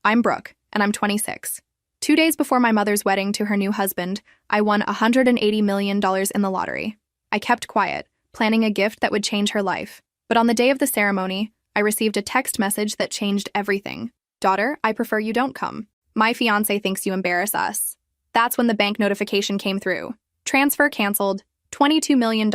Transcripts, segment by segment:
I'm Brooke, and I'm 26. 2 days before my mother's wedding to her new husband, I won $180 million in the lottery. I kept quiet, planning a gift that would change her life. But on the day of the ceremony, I received a text message that changed everything. Daughter, I prefer you don't come. My fiancé thinks you embarrass us. That's when the bank notification came through. Transfer canceled, $22 million.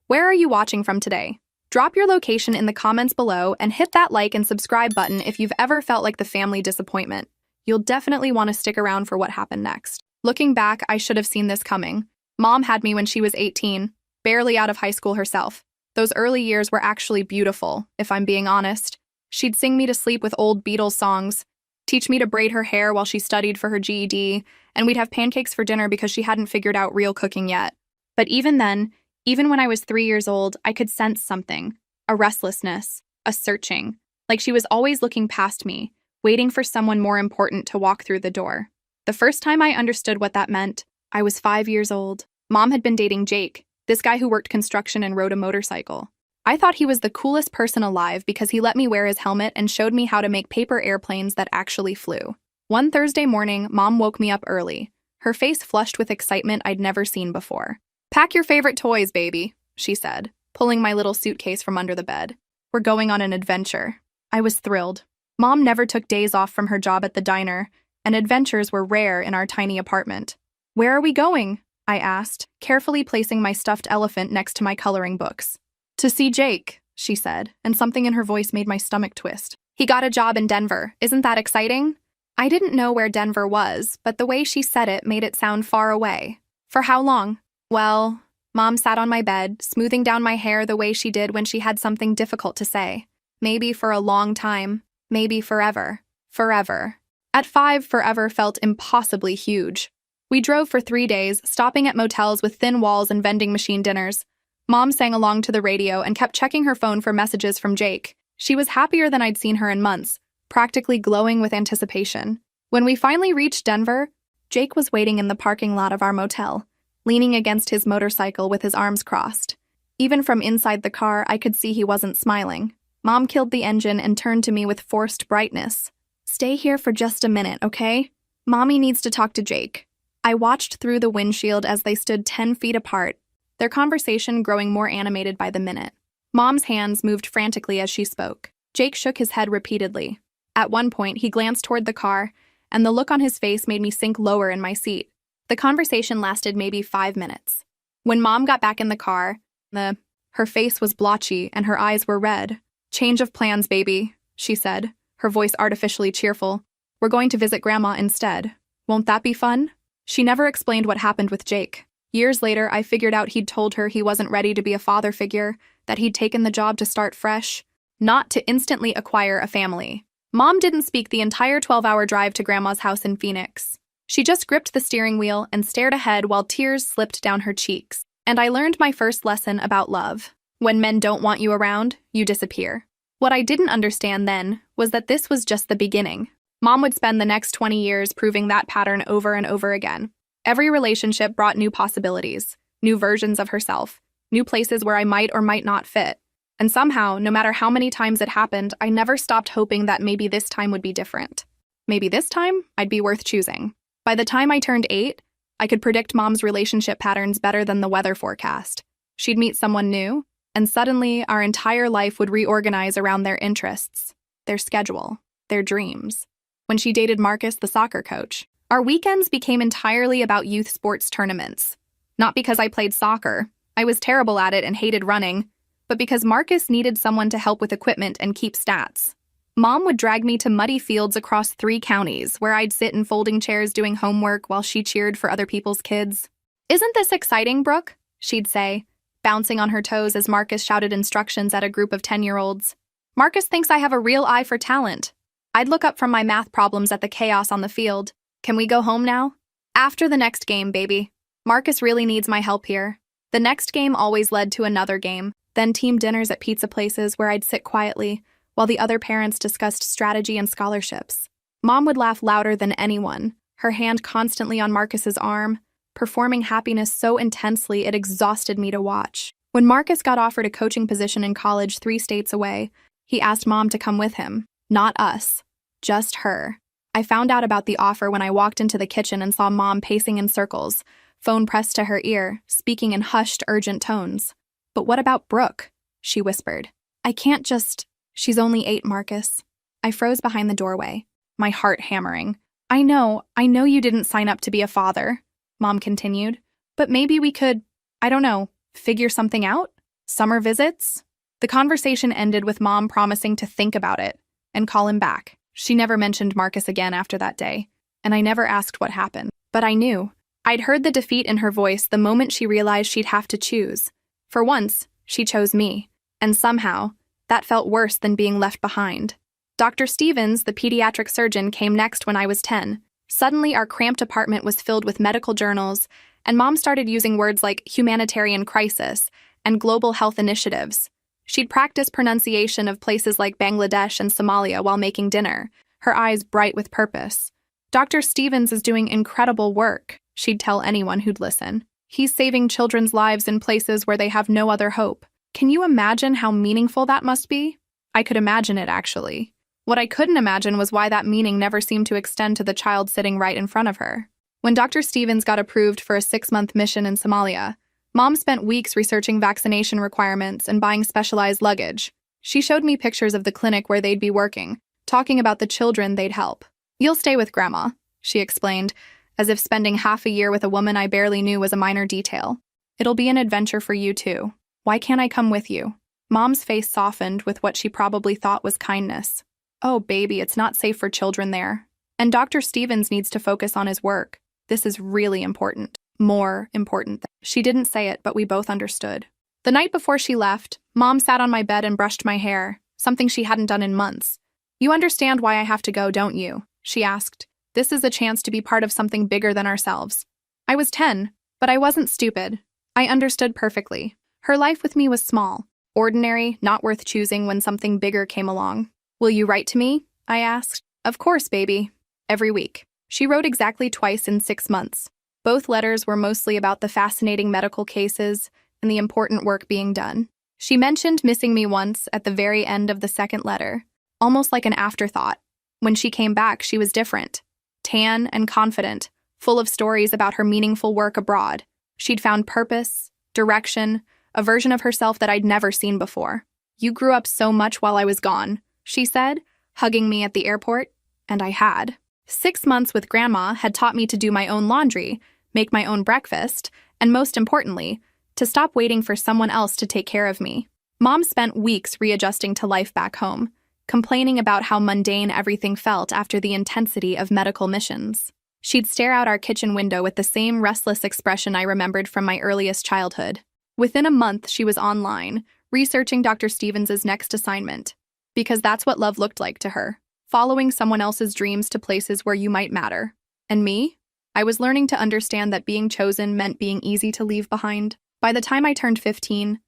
Where are you watching from today? Drop your location in the comments below and hit that like and subscribe button if you've ever felt like the family disappointment. You'll definitely want to stick around for what happened next. Looking back, I should have seen this coming. Mom had me when she was 18, barely out of high school herself. Those early years were actually beautiful, if I'm being honest. She'd sing me to sleep with old Beatles songs, teach me to braid her hair while she studied for her GED, and we'd have pancakes for dinner because she hadn't figured out real cooking yet. But even then, even when I was 3 years old, I could sense something, a restlessness, a searching, like she was always looking past me, waiting for someone more important to walk through the door. The first time I understood what that meant, I was 5 years old. Mom had been dating Jake, this guy who worked construction and rode a motorcycle. I thought he was the coolest person alive because he let me wear his helmet and showed me how to make paper airplanes that actually flew. One Thursday morning, Mom woke me up early, her face flushed with excitement I'd never seen before. "Pack your favorite toys, baby," she said, pulling my little suitcase from under the bed. "We're going on an adventure." I was thrilled. Mom never took days off from her job at the diner, and adventures were rare in our tiny apartment. "Where are we going?" I asked, carefully placing my stuffed elephant next to my coloring books. "To see Jake," she said, and something in her voice made my stomach twist. "He got a job in Denver. Isn't that exciting?" I didn't know where Denver was, but the way she said it made it sound far away. "For how long?" "Well," Mom sat on my bed, smoothing down my hair the way she did when she had something difficult to say. "Maybe for a long time. Maybe forever." Forever. At 5, forever felt impossibly huge. We drove for 3 days, stopping at motels with thin walls and vending machine dinners. Mom sang along to the radio and kept checking her phone for messages from Jake. She was happier than I'd seen her in months, practically glowing with anticipation. When we finally reached Denver, Jake was waiting in the parking lot of our motel, leaning against his motorcycle with his arms crossed. Even from inside the car, I could see he wasn't smiling. Mom killed the engine and turned to me with forced brightness. "Stay here for just a minute, okay? Mommy needs to talk to Jake." I watched through the windshield as they stood 10 feet apart, their conversation growing more animated by the minute. Mom's hands moved frantically as she spoke. Jake shook his head repeatedly. At one point, he glanced toward the car, and the look on his face made me sink lower in my seat. The conversation lasted maybe 5 minutes. When Mom got back in the car, her face was blotchy and her eyes were red. "Change of plans, baby," she said, her voice artificially cheerful. "We're going to visit Grandma instead. Won't that be fun?" She never explained what happened with Jake. Years later, I figured out he'd told her he wasn't ready to be a father figure, that he'd taken the job to start fresh, not to instantly acquire a family. Mom didn't speak the entire 12-hour drive to Grandma's house in Phoenix. She just gripped the steering wheel and stared ahead while tears slipped down her cheeks. And I learned my first lesson about love. When men don't want you around, you disappear. What I didn't understand then was that this was just the beginning. Mom would spend the next 20 years proving that pattern over and over again. Every relationship brought new possibilities, new versions of herself, new places where I might or might not fit. And somehow, no matter how many times it happened, I never stopped hoping that maybe this time would be different. Maybe this time, I'd be worth choosing. By the time I turned 8, I could predict Mom's relationship patterns better than the weather forecast. She'd meet someone new, and suddenly our entire life would reorganize around their interests, their schedule, their dreams. When she dated Marcus, the soccer coach, our weekends became entirely about youth sports tournaments. Not because I played soccer, I was terrible at it and hated running, but because Marcus needed someone to help with equipment and keep stats. Mom would drag me to muddy fields across 3 counties where I'd sit in folding chairs doing homework while she cheered for other people's kids. "Isn't this exciting, Brooke?" she'd say, bouncing on her toes as Marcus shouted instructions at a group of 10-year-olds. "Marcus thinks I have a real eye for talent." I'd look up from my math problems at the chaos on the field. "Can we go home now?" "After the next game, baby. Marcus really needs my help here." The next game always led to another game, then team dinners at pizza places where I'd sit quietly, while the other parents discussed strategy and scholarships. Mom would laugh louder than anyone, her hand constantly on Marcus's arm, performing happiness so intensely it exhausted me to watch. When Marcus got offered a coaching position in college 3 states away, he asked Mom to come with him. Not us. Just her. I found out about the offer when I walked into the kitchen and saw Mom pacing in circles, phone pressed to her ear, speaking in hushed, urgent tones. "But what about Brooke?" she whispered. "I can't just—" "She's only 8, Marcus." I froze behind the doorway, my heart hammering. I know you didn't sign up to be a father," Mom continued. "But maybe we could, I don't know, figure something out? Summer visits?" The conversation ended with Mom promising to think about it and call him back. She never mentioned Marcus again after that day, and I never asked what happened. But I knew. I'd heard the defeat in her voice the moment she realized she'd have to choose. For once, she chose me, and somehow, that felt worse than being left behind. Dr. Stevens, the pediatric surgeon, came next when I was 10. Suddenly, our cramped apartment was filled with medical journals, and Mom started using words like humanitarian crisis and global health initiatives. She'd practice pronunciation of places like Bangladesh and Somalia while making dinner, her eyes bright with purpose. "Dr. Stevens is doing incredible work," she'd tell anyone who'd listen. "He's saving children's lives in places where they have no other hope. Can you imagine how meaningful that must be?" I could imagine it, actually. What I couldn't imagine was why that meaning never seemed to extend to the child sitting right in front of her. When Dr. Stevens got approved for a 6-month mission in Somalia, Mom spent weeks researching vaccination requirements and buying specialized luggage. She showed me pictures of the clinic where they'd be working, talking about the children they'd help. "You'll stay with Grandma," she explained, as if spending half a year with a woman I barely knew was a minor detail. "It'll be an adventure for you, too. Why can't I come with you?" Mom's face softened with what she probably thought was kindness. "Oh, baby, it's not safe for children there. And Dr. Stevens needs to focus on his work. This is really important. More important." She didn't say it, but we both understood. The night before she left, Mom sat on my bed and brushed my hair, something she hadn't done in months. "You understand why I have to go, don't you?" she asked. "This is a chance to be part of something bigger than ourselves." I was 10, but I wasn't stupid. I understood perfectly. Her life with me was small, ordinary, not worth choosing when something bigger came along. "Will you write to me?" I asked. "Of course, baby." Every week. She wrote exactly twice in 6 months. Both letters were mostly about the fascinating medical cases and the important work being done. She mentioned missing me once at the very end of the second letter, almost like an afterthought. When she came back, she was different. Tan and confident, full of stories about her meaningful work abroad. She'd found purpose, direction, a version of herself that I'd never seen before. "You grew up so much while I was gone," she said, hugging me at the airport, and I had. 6 months with Grandma had taught me to do my own laundry, make my own breakfast, and most importantly, to stop waiting for someone else to take care of me. Mom spent weeks readjusting to life back home, complaining about how mundane everything felt after the intensity of medical missions. She'd stare out our kitchen window with the same restless expression I remembered from my earliest childhood. Within a month, she was online, researching Dr. Stevens' next assignment. Because that's what love looked like to her, following someone else's dreams to places where you might matter. And me? I was learning to understand that being chosen meant being easy to leave behind. By the time I turned 15,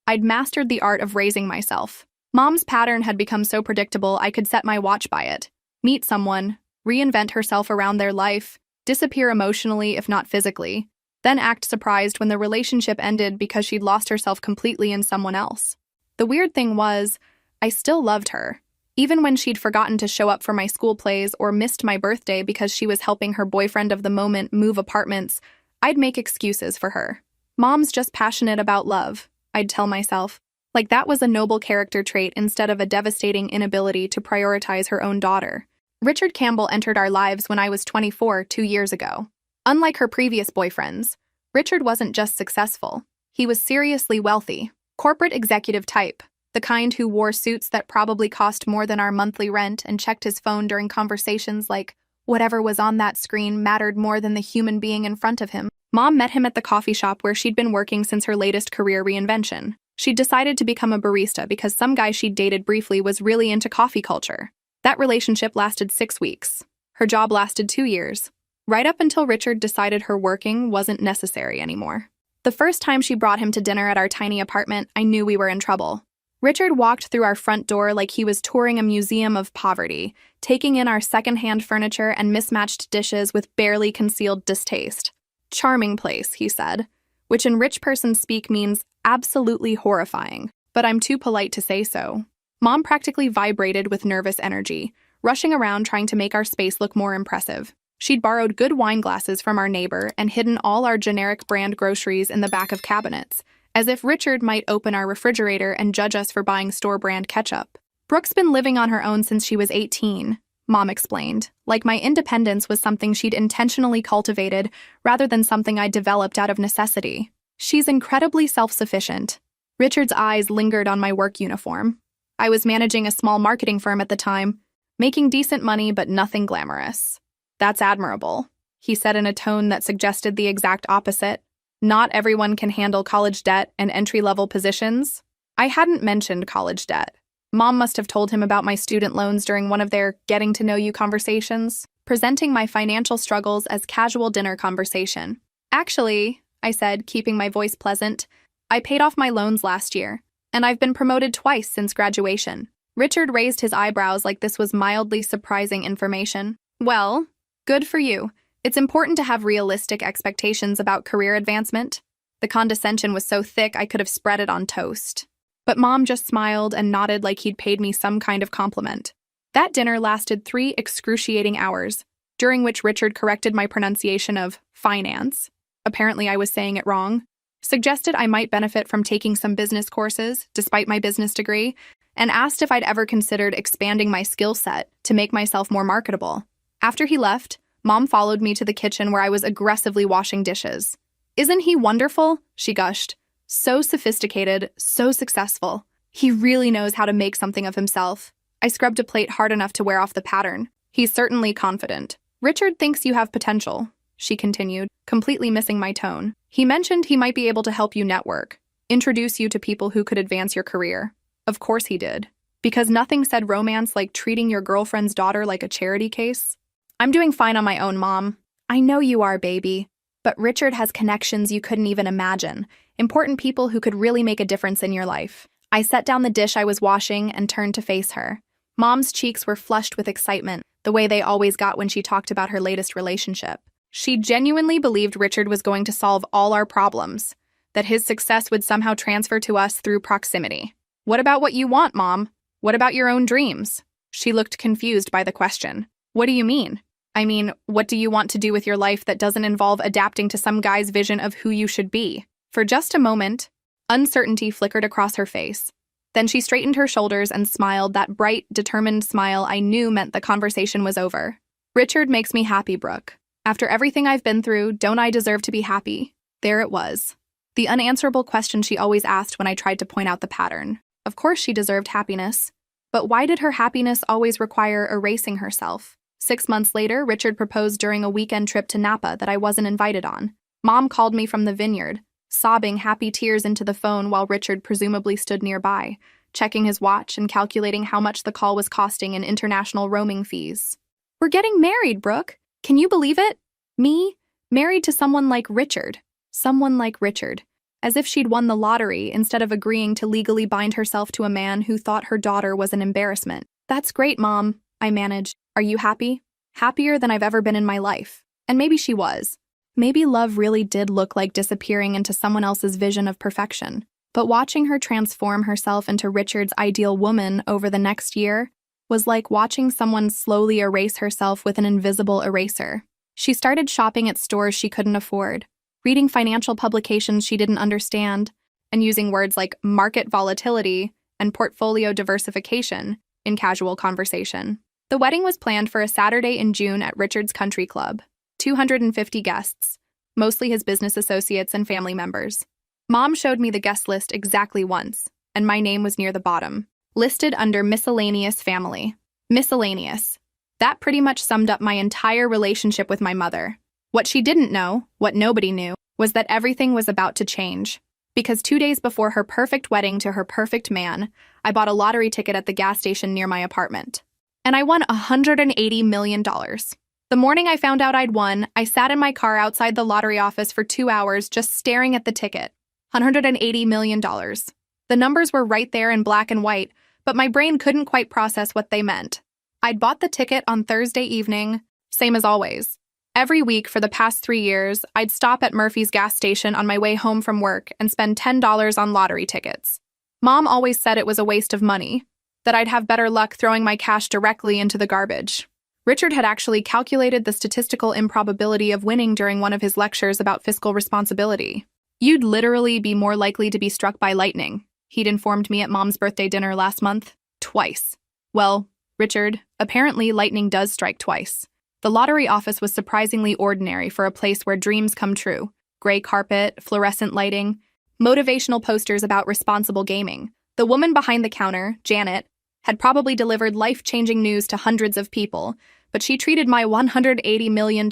I'd mastered the art of raising myself. Mom's pattern had become so predictable I could set my watch by it. Meet someone, reinvent herself around their life, disappear emotionally if not physically, then act surprised when the relationship ended because she'd lost herself completely in someone else. The weird thing was, I still loved her. Even when she'd forgotten to show up for my school plays or missed my birthday because she was helping her boyfriend of the moment move apartments, I'd make excuses for her. Mom's just passionate about love, I'd tell myself. Like that was a noble character trait instead of a devastating inability to prioritize her own daughter. Richard Campbell entered our lives when I was 24 2 years ago. Unlike her previous boyfriends, Richard wasn't just successful. He was seriously wealthy. Corporate executive type. The kind who wore suits that probably cost more than our monthly rent and checked his phone during conversations like whatever was on that screen mattered more than the human being in front of him. Mom met him at the coffee shop where she'd been working since her latest career reinvention. She'd decided to become a barista because some guy she'd dated briefly was really into coffee culture. That relationship lasted 6 weeks. Her job lasted 2 years, right up until Richard decided her working wasn't necessary anymore. The first time she brought him to dinner at our tiny apartment, I knew we were in trouble. Richard walked through our front door like he was touring a museum of poverty, taking in our secondhand furniture and mismatched dishes with barely concealed distaste. "Charming place," he said, which in rich person speak means absolutely horrifying, but I'm too polite to say so. Mom practically vibrated with nervous energy, rushing around trying to make our space look more impressive. She'd borrowed good wine glasses from our neighbor and hidden all our generic brand groceries in the back of cabinets, as if Richard might open our refrigerator and judge us for buying store-brand ketchup. Brooke's been living on her own since she was 18, Mom explained, like my independence was something she'd intentionally cultivated rather than something I'd developed out of necessity. She's incredibly self-sufficient. Richard's eyes lingered on my work uniform. I was managing a small marketing firm at the time, making decent money but nothing glamorous. That's admirable, he said in a tone that suggested the exact opposite. Not everyone can handle college debt and entry-level positions. I hadn't mentioned college debt. Mom must have told him about my student loans during one of their getting-to-know-you conversations, presenting my financial struggles as casual dinner conversation. Actually, I said, keeping my voice pleasant, I paid off my loans last year, and I've been promoted twice since graduation. Richard raised his eyebrows like this was mildly surprising information. Well, good for you. It's important to have realistic expectations about career advancement. The condescension was so thick I could have spread it on toast. But Mom just smiled and nodded like he'd paid me some kind of compliment. That dinner lasted 3 excruciating hours, during which Richard corrected my pronunciation of finance. Apparently I was saying it wrong. Suggested I might benefit from taking some business courses, despite my business degree, and asked if I'd ever considered expanding my skill set to make myself more marketable. After he left, Mom followed me to the kitchen where I was aggressively washing dishes. "Isn't he wonderful?" she gushed. "So sophisticated, so successful. He really knows how to make something of himself." I scrubbed a plate hard enough to wear off the pattern. "He's certainly confident." "Richard thinks you have potential," she continued, completely missing my tone. "He mentioned he might be able to help you network, introduce you to people who could advance your career." Of course he did. Because nothing said romance like treating your girlfriend's daughter like a charity case. "I'm doing fine on my own, Mom." "I know you are, baby. But Richard has connections you couldn't even imagine. Important people who could really make a difference in your life." I set down the dish I was washing and turned to face her. Mom's cheeks were flushed with excitement, the way they always got when she talked about her latest relationship. She genuinely believed Richard was going to solve all our problems, that his success would somehow transfer to us through proximity. "What about what you want, Mom? What about your own dreams?" She looked confused by the question. "What do you mean?" "I mean, what do you want to do with your life that doesn't involve adapting to some guy's vision of who you should be?" For just a moment, uncertainty flickered across her face. Then she straightened her shoulders and smiled, that bright, determined smile I knew meant the conversation was over. "Richard makes me happy, Brooke. After everything I've been through, don't I deserve to be happy?" There it was. The unanswerable question she always asked when I tried to point out the pattern. Of course she deserved happiness. But why did her happiness always require erasing herself? 6 months later, Richard proposed during a weekend trip to Napa that I wasn't invited on. Mom called me from the vineyard, sobbing happy tears into the phone while Richard presumably stood nearby, checking his watch and calculating how much the call was costing in international roaming fees. "We're getting married, Brooke. Can you believe it? Me, married to someone like Richard. Someone like Richard. As if she'd won the lottery instead of agreeing to legally bind herself to a man who thought her daughter was an embarrassment." "That's great, Mom," I managed. "Are you happy?" "Happier than I've ever been in my life." And maybe she was. Maybe love really did look like disappearing into someone else's vision of perfection. But watching her transform herself into Richard's ideal woman over the next year was like watching someone slowly erase herself with an invisible eraser. She started shopping at stores she couldn't afford, reading financial publications she didn't understand, and using words like market volatility and portfolio diversification in casual conversation. The wedding was planned for a Saturday in June at Richard's Country Club. 250 guests, mostly his business associates and family members. Mom showed me the guest list exactly once, and my name was near the bottom, listed under miscellaneous family. Miscellaneous. That pretty much summed up my entire relationship with my mother. What she didn't know, what nobody knew, was that everything was about to change. Because 2 days before her perfect wedding to her perfect man, I bought a lottery ticket at the gas station near my apartment. And I won $180 million. The morning I found out I'd won, I sat in my car outside the lottery office for 2 hours just staring at the ticket. $180 million. The numbers were right there in black and white, but my brain couldn't quite process what they meant. I'd bought the ticket on Thursday evening, same as always. Every week for the past 3 years, I'd stop at Murphy's gas station on my way home from work and spend $10 on lottery tickets. Mom always said it was a waste of money. that I'd have better luck throwing my cash directly into the garbage. Richard had actually calculated the statistical improbability of winning during one of his lectures about fiscal responsibility. You'd literally be more likely to be struck by lightning, he'd informed me at Mom's birthday dinner last month. Twice. Well, Richard, apparently lightning does strike twice. The lottery office was surprisingly ordinary for a place where dreams come true. Gray carpet, fluorescent lighting, motivational posters about responsible gaming. The woman behind the counter, Janet, had probably delivered life-changing news to hundreds of people, but she treated my $180 million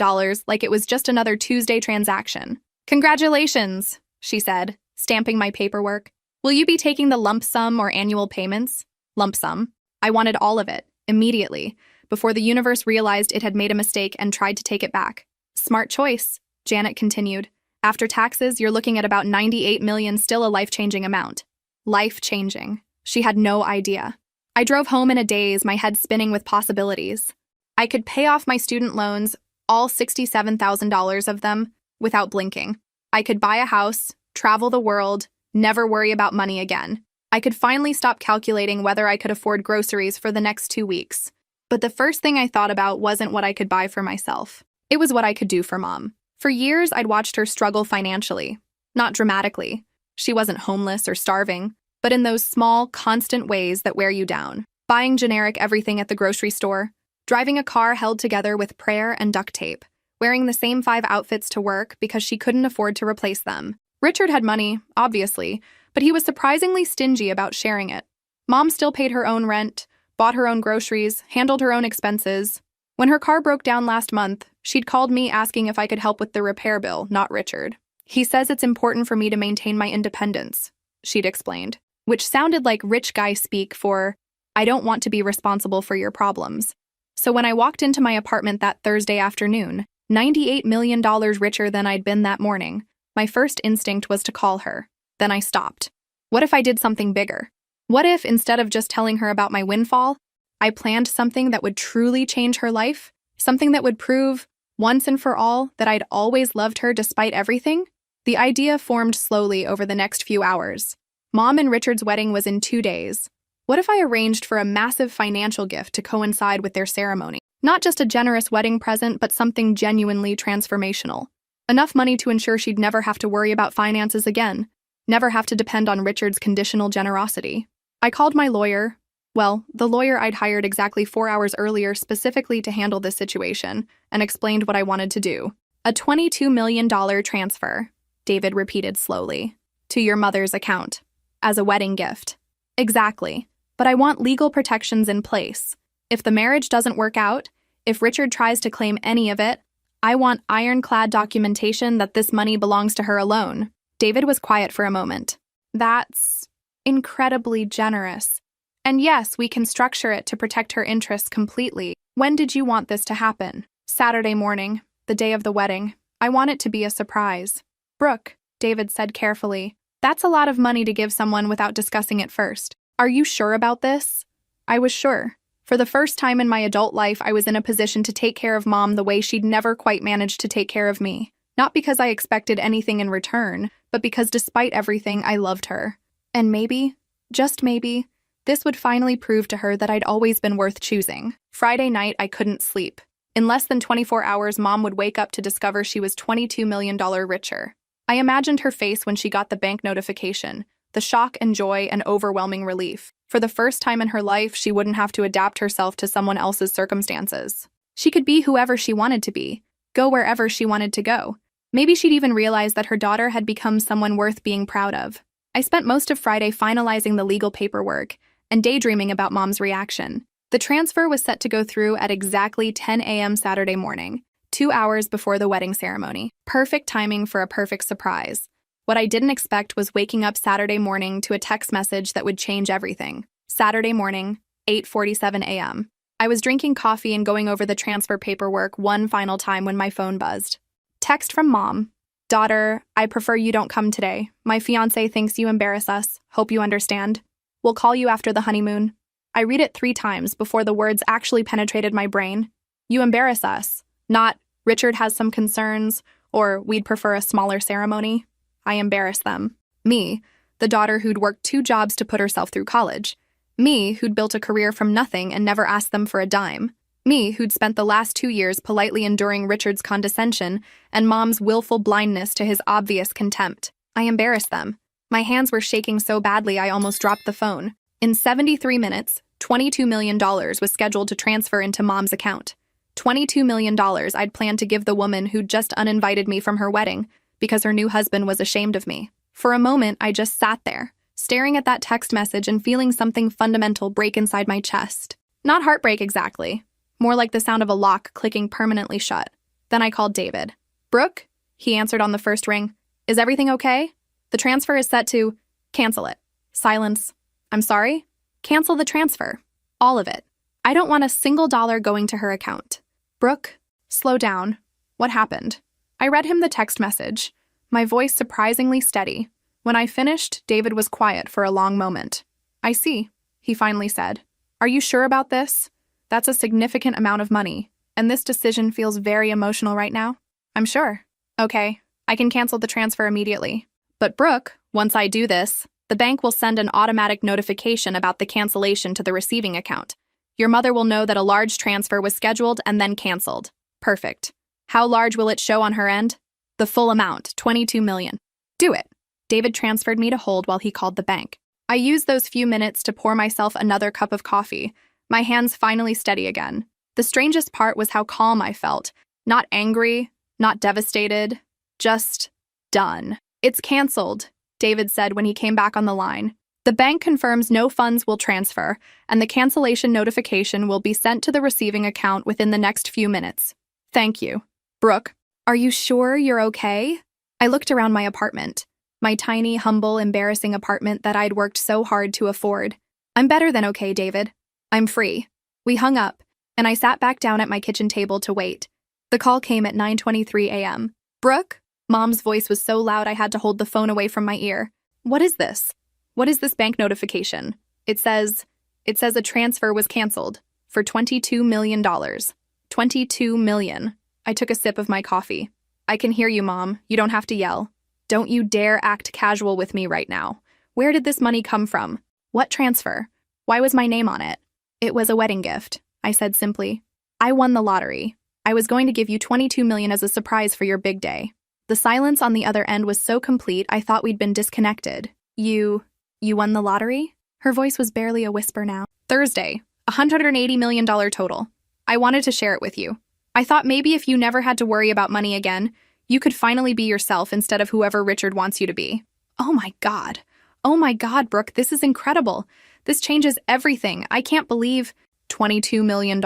like it was just another Tuesday transaction. "Congratulations," she said, stamping my paperwork. "Will you be taking the lump sum or annual payments?" Lump sum. I wanted all of it, immediately, before the universe realized it had made a mistake and tried to take it back. "Smart choice," Janet continued. "After taxes, you're looking at about $98 million, still a life-changing amount." Life-changing. She had no idea. I drove home in a daze, my head spinning with possibilities. I could pay off my student loans, all $67,000 of them, without blinking. I could buy a house, travel the world, never worry about money again. I could finally stop calculating whether I could afford groceries for the next 2 weeks. But the first thing I thought about wasn't what I could buy for myself. It was what I could do for Mom. For years, I'd watched her struggle financially. Not dramatically. She wasn't homeless or starving, but in those small, constant ways that wear you down. Buying generic everything at the grocery store, driving a car held together with prayer and duct tape, wearing the same 5 outfits to work because she couldn't afford to replace them. Richard had money, obviously, but he was surprisingly stingy about sharing it. Mom still paid her own rent, bought her own groceries, handled her own expenses. When her car broke down last month, she'd called me asking if I could help with the repair bill, not Richard. "He says it's important for me to maintain my independence," she'd explained, which sounded like rich guy speak for, "I don't want to be responsible for your problems." So when I walked into my apartment that Thursday afternoon, $98 million richer than I'd been that morning, my first instinct was to call her. Then I stopped. What if I did something bigger? What if, instead of just telling her about my windfall, I planned something that would truly change her life? Something that would prove, once and for all, that I'd always loved her despite everything? The idea formed slowly over the next few hours. Mom and Richard's wedding was in 2 days. What if I arranged for a massive financial gift to coincide with their ceremony? Not just a generous wedding present, but something genuinely transformational. Enough money to ensure she'd never have to worry about finances again, never have to depend on Richard's conditional generosity. I called my lawyer, well, the lawyer I'd hired exactly 4 hours earlier specifically to handle this situation, and explained what I wanted to do. "A $22 million transfer," David repeated slowly, "to your mother's account, as a wedding gift." "Exactly. But I want legal protections in place. If the marriage doesn't work out, if Richard tries to claim any of it, I want ironclad documentation that this money belongs to her alone." David was quiet for a moment. "That's incredibly generous. And yes, we can structure it to protect her interests completely. When did you want this to happen?" "Saturday morning, the day of the wedding. I want it to be a surprise." "Brooke," David said carefully, "that's a lot of money to give someone without discussing it first. Are you sure about this?" I was sure. For the first time in my adult life, I was in a position to take care of Mom the way she'd never quite managed to take care of me. Not because I expected anything in return, but because despite everything, I loved her. And maybe, just maybe, this would finally prove to her that I'd always been worth choosing. Friday night, I couldn't sleep. In less than 24 hours, Mom would wake up to discover she was $22 million richer. I imagined her face when she got the bank notification, the shock and joy and overwhelming relief. For the first time in her life, she wouldn't have to adapt herself to someone else's circumstances. She could be whoever she wanted to be, go wherever she wanted to go. Maybe she'd even realize that her daughter had become someone worth being proud of. I spent most of Friday finalizing the legal paperwork and daydreaming about Mom's reaction. The transfer was set to go through at exactly 10 a.m. Saturday morning, 2 hours before the wedding ceremony. Perfect timing for a perfect surprise. What I didn't expect was waking up Saturday morning to a text message that would change everything. Saturday morning, 8:47 a.m. I was drinking coffee and going over the transfer paperwork one final time when my phone buzzed. Text from Mom. "Daughter, I prefer you don't come today. My fiancé thinks you embarrass us. Hope you understand. We'll call you after the honeymoon." I read it 3 times before the words actually penetrated my brain. You embarrass us. Not, Richard has some concerns, or we'd prefer a smaller ceremony. I embarrass them. Me, the daughter who'd worked 2 jobs to put herself through college. Me, who'd built a career from nothing and never asked them for a dime. Me, who'd spent the last 2 years politely enduring Richard's condescension and Mom's willful blindness to his obvious contempt. I embarrassed them. My hands were shaking so badly I almost dropped the phone. In 73 minutes, $22 million was scheduled to transfer into Mom's account. $22 million I'd planned to give the woman who'd just uninvited me from her wedding because her new husband was ashamed of me. For a moment, I just sat there, staring at that text message and feeling something fundamental break inside my chest. Not heartbreak exactly. More like the sound of a lock clicking permanently shut. Then I called David. "Brooke?" He answered on the first ring. "Is everything okay? The transfer is set to..." "Cancel it." Silence. "I'm sorry?" "Cancel the transfer. All of it. I don't want a single dollar going to her account." "Brooke, slow down. What happened?" I read him the text message, my voice surprisingly steady. When I finished, David was quiet for a long moment. "I see," he finally said. "Are you sure about this? That's a significant amount of money, and this decision feels very emotional right now." "I'm sure." "Okay, I can cancel the transfer immediately. But Brooke, once I do this, the bank will send an automatic notification about the cancellation to the receiving account. Your mother will know that a large transfer was scheduled and then canceled." "Perfect. How large will it show on her end?" "The full amount, $22 million. "Do it." David transferred me to hold while he called the bank. I used those few minutes to pour myself another cup of coffee, my hands finally steady again. The strangest part was how calm I felt. Not angry, not devastated, just done. "It's canceled," David said when he came back on the line. "The bank confirms no funds will transfer, and the cancellation notification will be sent to the receiving account within the next few minutes. Thank you." "Brooke, are you sure you're okay?" I looked around my apartment, my tiny, humble, embarrassing apartment that I'd worked so hard to afford. "I'm better than okay, David. I'm free." We hung up, and I sat back down at my kitchen table to wait. The call came at 9:23 a.m. "Brooke?" Mom's voice was so loud I had to hold the phone away from my ear. "What is this? What is this bank notification? It says a transfer was canceled for $22 million. $22 million. I took a sip of my coffee. "I can hear you, Mom. You don't have to yell. Don't you dare act casual with me right now. Where did this money come from? What transfer? Why was my name on it?" "It was a wedding gift," I said simply. "I won the lottery. I was going to give you $22 million as a surprise for your big day." The silence on the other end was so complete I thought we'd been disconnected. You won the lottery?" Her voice was barely a whisper now. "Thursday, $180 million total. I wanted to share it with you. I thought maybe if you never had to worry about money again, you could finally be yourself instead of whoever Richard wants you to be." Oh my God. Oh my God, Brooke, this is incredible. This changes everything. I can't believe $22 million?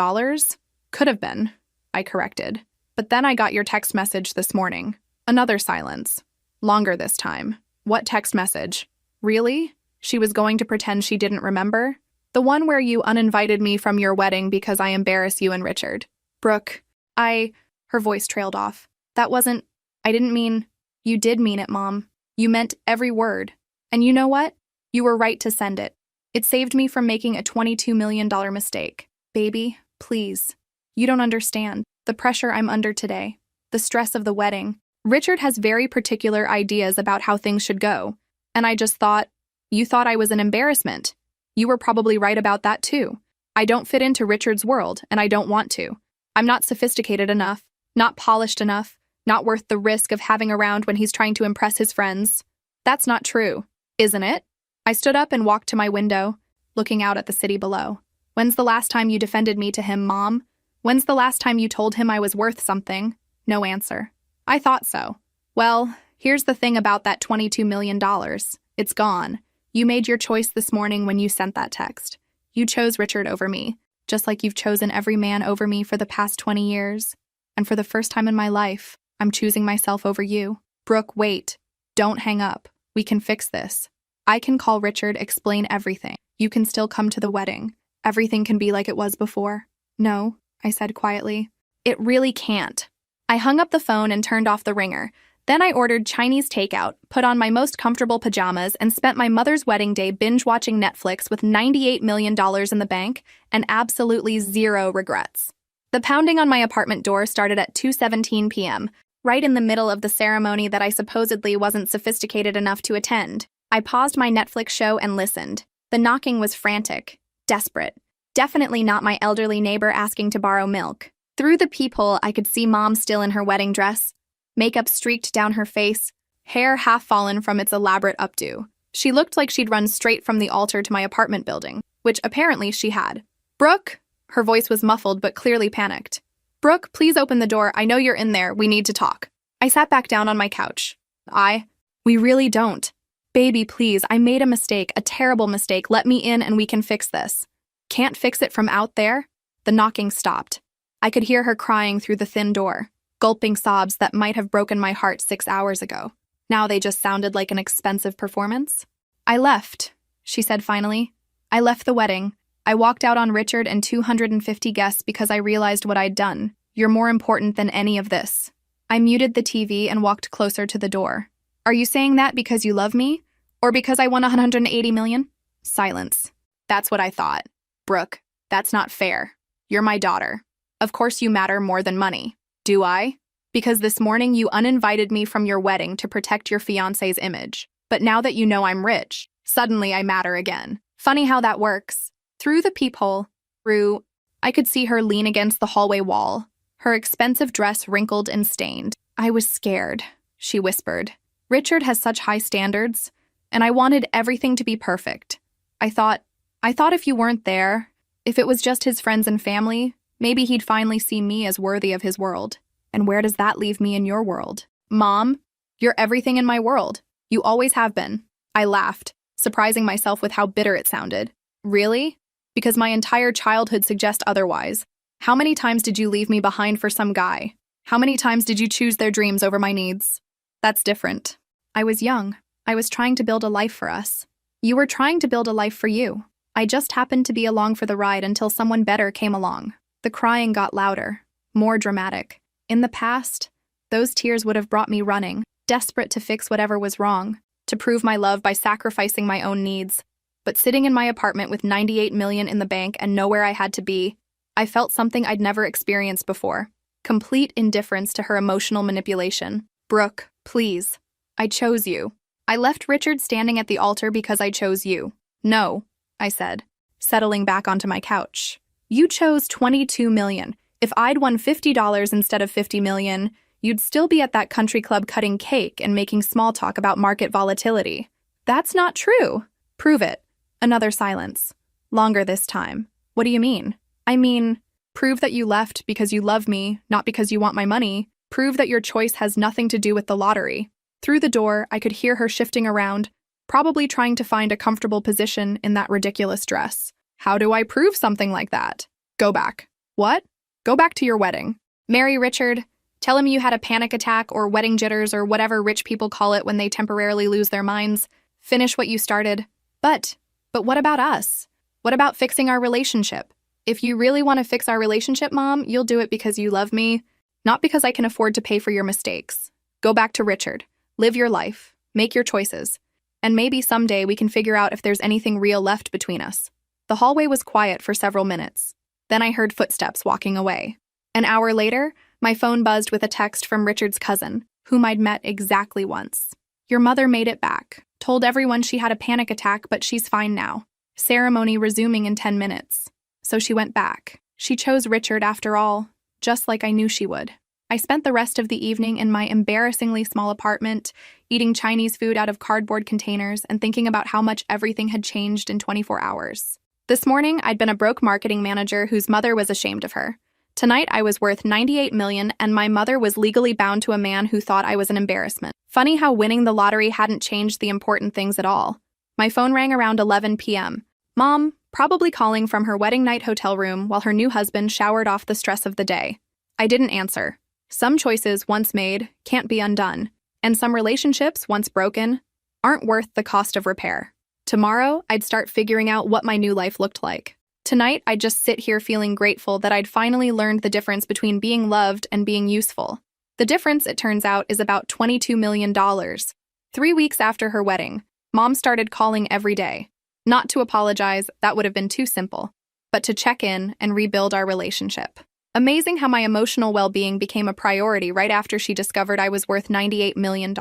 Could have been, I corrected. But then I got your text message this morning. Another silence. Longer this time. What text message? Really? She was going to pretend she didn't remember? The one where you uninvited me from your wedding because I embarrass you and Richard. Brooke, her voice trailed off. I didn't mean. You did mean it, Mom. You meant every word. And you know what? You were right to send it. It saved me from making a $22 million mistake. Baby, please. You don't understand. The pressure I'm under today. The stress of the wedding. Richard has very particular ideas about how things should go. And I just thought, you thought I was an embarrassment. You were probably right about that too. I don't fit into Richard's world, and I don't want to. I'm not sophisticated enough, not polished enough, not worth the risk of having around when he's trying to impress his friends. That's not true, isn't it? I stood up and walked to my window, looking out at the city below. When's the last time you defended me to him, Mom? When's the last time you told him I was worth something? No answer. I thought so. Well, here's the thing about that $22 million. It's gone. You made your choice this morning when you sent that text. You chose Richard over me, just like you've chosen every man over me for the past 20 years. And for the first time in my life, I'm choosing myself over you. Brooke, wait. Don't hang up. We can fix this. I can call Richard, explain everything. You can still come to the wedding. Everything can be like it was before. No, I said quietly. It really can't. I hung up the phone and turned off the ringer. Then I ordered Chinese takeout, put on my most comfortable pajamas, and spent my mother's wedding day binge-watching Netflix with $98 million in the bank and absolutely zero regrets. The pounding on my apartment door started at 2:17 p.m., right in the middle of the ceremony that I supposedly wasn't sophisticated enough to attend. I paused my Netflix show and listened. The knocking was frantic, desperate. Definitely not my elderly neighbor asking to borrow milk. Through the peephole, I could see Mom still in her wedding dress, makeup streaked down her face, hair half fallen from its elaborate updo. She looked like she'd run straight from the altar to my apartment building, which apparently she had. "Brooke?" Her voice was muffled but clearly panicked. "Brooke, please open the door. I know you're in there. We need to talk." I sat back down on my couch. We really don't. Baby, please, I made a mistake, a terrible mistake. Let me in and we can fix this. Can't fix it from out there? The knocking stopped. I could hear her crying through the thin door, gulping sobs that might have broken my heart 6 hours ago. Now they just sounded like an expensive performance. "I left," she said finally. "I left the wedding. I walked out on Richard and 250 guests because I realized what I'd done. You're more important than any of this." I muted the TV and walked closer to the door. "Are you saying that because you love me? Or because I won 180 million? Silence. "That's what I thought. Brooke, that's not fair. You're my daughter. Of course you matter more than money. Do I? Because this morning you uninvited me from your wedding to protect your fiancé's image. But now that you know I'm rich, suddenly I matter again. Funny how that works." Through the peephole, I could see her lean against the hallway wall, her expensive dress wrinkled and stained. "I was scared," she whispered. "Richard has such high standards, and I wanted everything to be perfect. I thought if you weren't there, if it was just his friends and family, maybe he'd finally see me as worthy of his world. And where does that leave me in your world? Mom, you're everything in my world. You always have been." I laughed, surprising myself with how bitter it sounded. "Really? Because my entire childhood suggests otherwise. How many times did you leave me behind for some guy? How many times did you choose their dreams over my needs? That's different. I was young. I was trying to build a life for us. You were trying to build a life for you. I just happened to be along for the ride until someone better came along." The crying got louder, more dramatic. In the past, those tears would have brought me running, desperate to fix whatever was wrong, to prove my love by sacrificing my own needs. But sitting in my apartment with 98 million in the bank and nowhere I had to be, I felt something I'd never experienced before. Complete indifference to her emotional manipulation. "Brooke, please. I chose you. I left Richard standing at the altar because I chose you." "No," I said, settling back onto my couch. "You chose 22 million. If I'd won $50 instead of 50 million, you'd still be at that country club cutting cake and making small talk about market volatility." "That's not true." "Prove it." Another silence. Longer this time. "What do you mean?" "I mean, prove that you left because you love me, not because you want my money. Prove that your choice has nothing to do with the lottery." Through the door, I could hear her shifting around, probably trying to find a comfortable position in that ridiculous dress. "How do I prove something like that?" "Go back." "What?" "Go back to your wedding. Marry Richard. Tell him you had a panic attack or wedding jitters or whatever rich people call it when they temporarily lose their minds. Finish what you started. But what about us? What about fixing our relationship? If you really want to fix our relationship, Mom, you'll do it because you love me, not because I can afford to pay for your mistakes. Go back to Richard. Live your life. Make your choices. And maybe someday we can figure out if there's anything real left between us." The hallway was quiet for several minutes. Then I heard footsteps walking away. An hour later, my phone buzzed with a text from Richard's cousin, whom I'd met exactly once. "Your mother made it back. Told everyone she had a panic attack, but she's fine now. Ceremony resuming in 10 minutes. So she went back. She chose Richard after all, just like I knew she would." I spent the rest of the evening in my embarrassingly small apartment, eating Chinese food out of cardboard containers and thinking about how much everything had changed in 24 hours. This morning, I'd been a broke marketing manager whose mother was ashamed of her. Tonight, I was worth 98 million and my mother was legally bound to a man who thought I was an embarrassment. Funny how winning the lottery hadn't changed the important things at all. My phone rang around 11 p.m. Mom, probably calling from her wedding night hotel room while her new husband showered off the stress of the day. I didn't answer. Some choices, once made, can't be undone, and some relationships, once broken, aren't worth the cost of repair. Tomorrow, I'd start figuring out what my new life looked like. Tonight, I'd just sit here feeling grateful that I'd finally learned the difference between being loved and being useful. The difference, it turns out, is about $22 million. 3 weeks after her wedding, Mom started calling every day. Not to apologize, that would have been too simple, but to check in and rebuild our relationship. Amazing how my emotional well-being became a priority right after she discovered I was worth $98 million.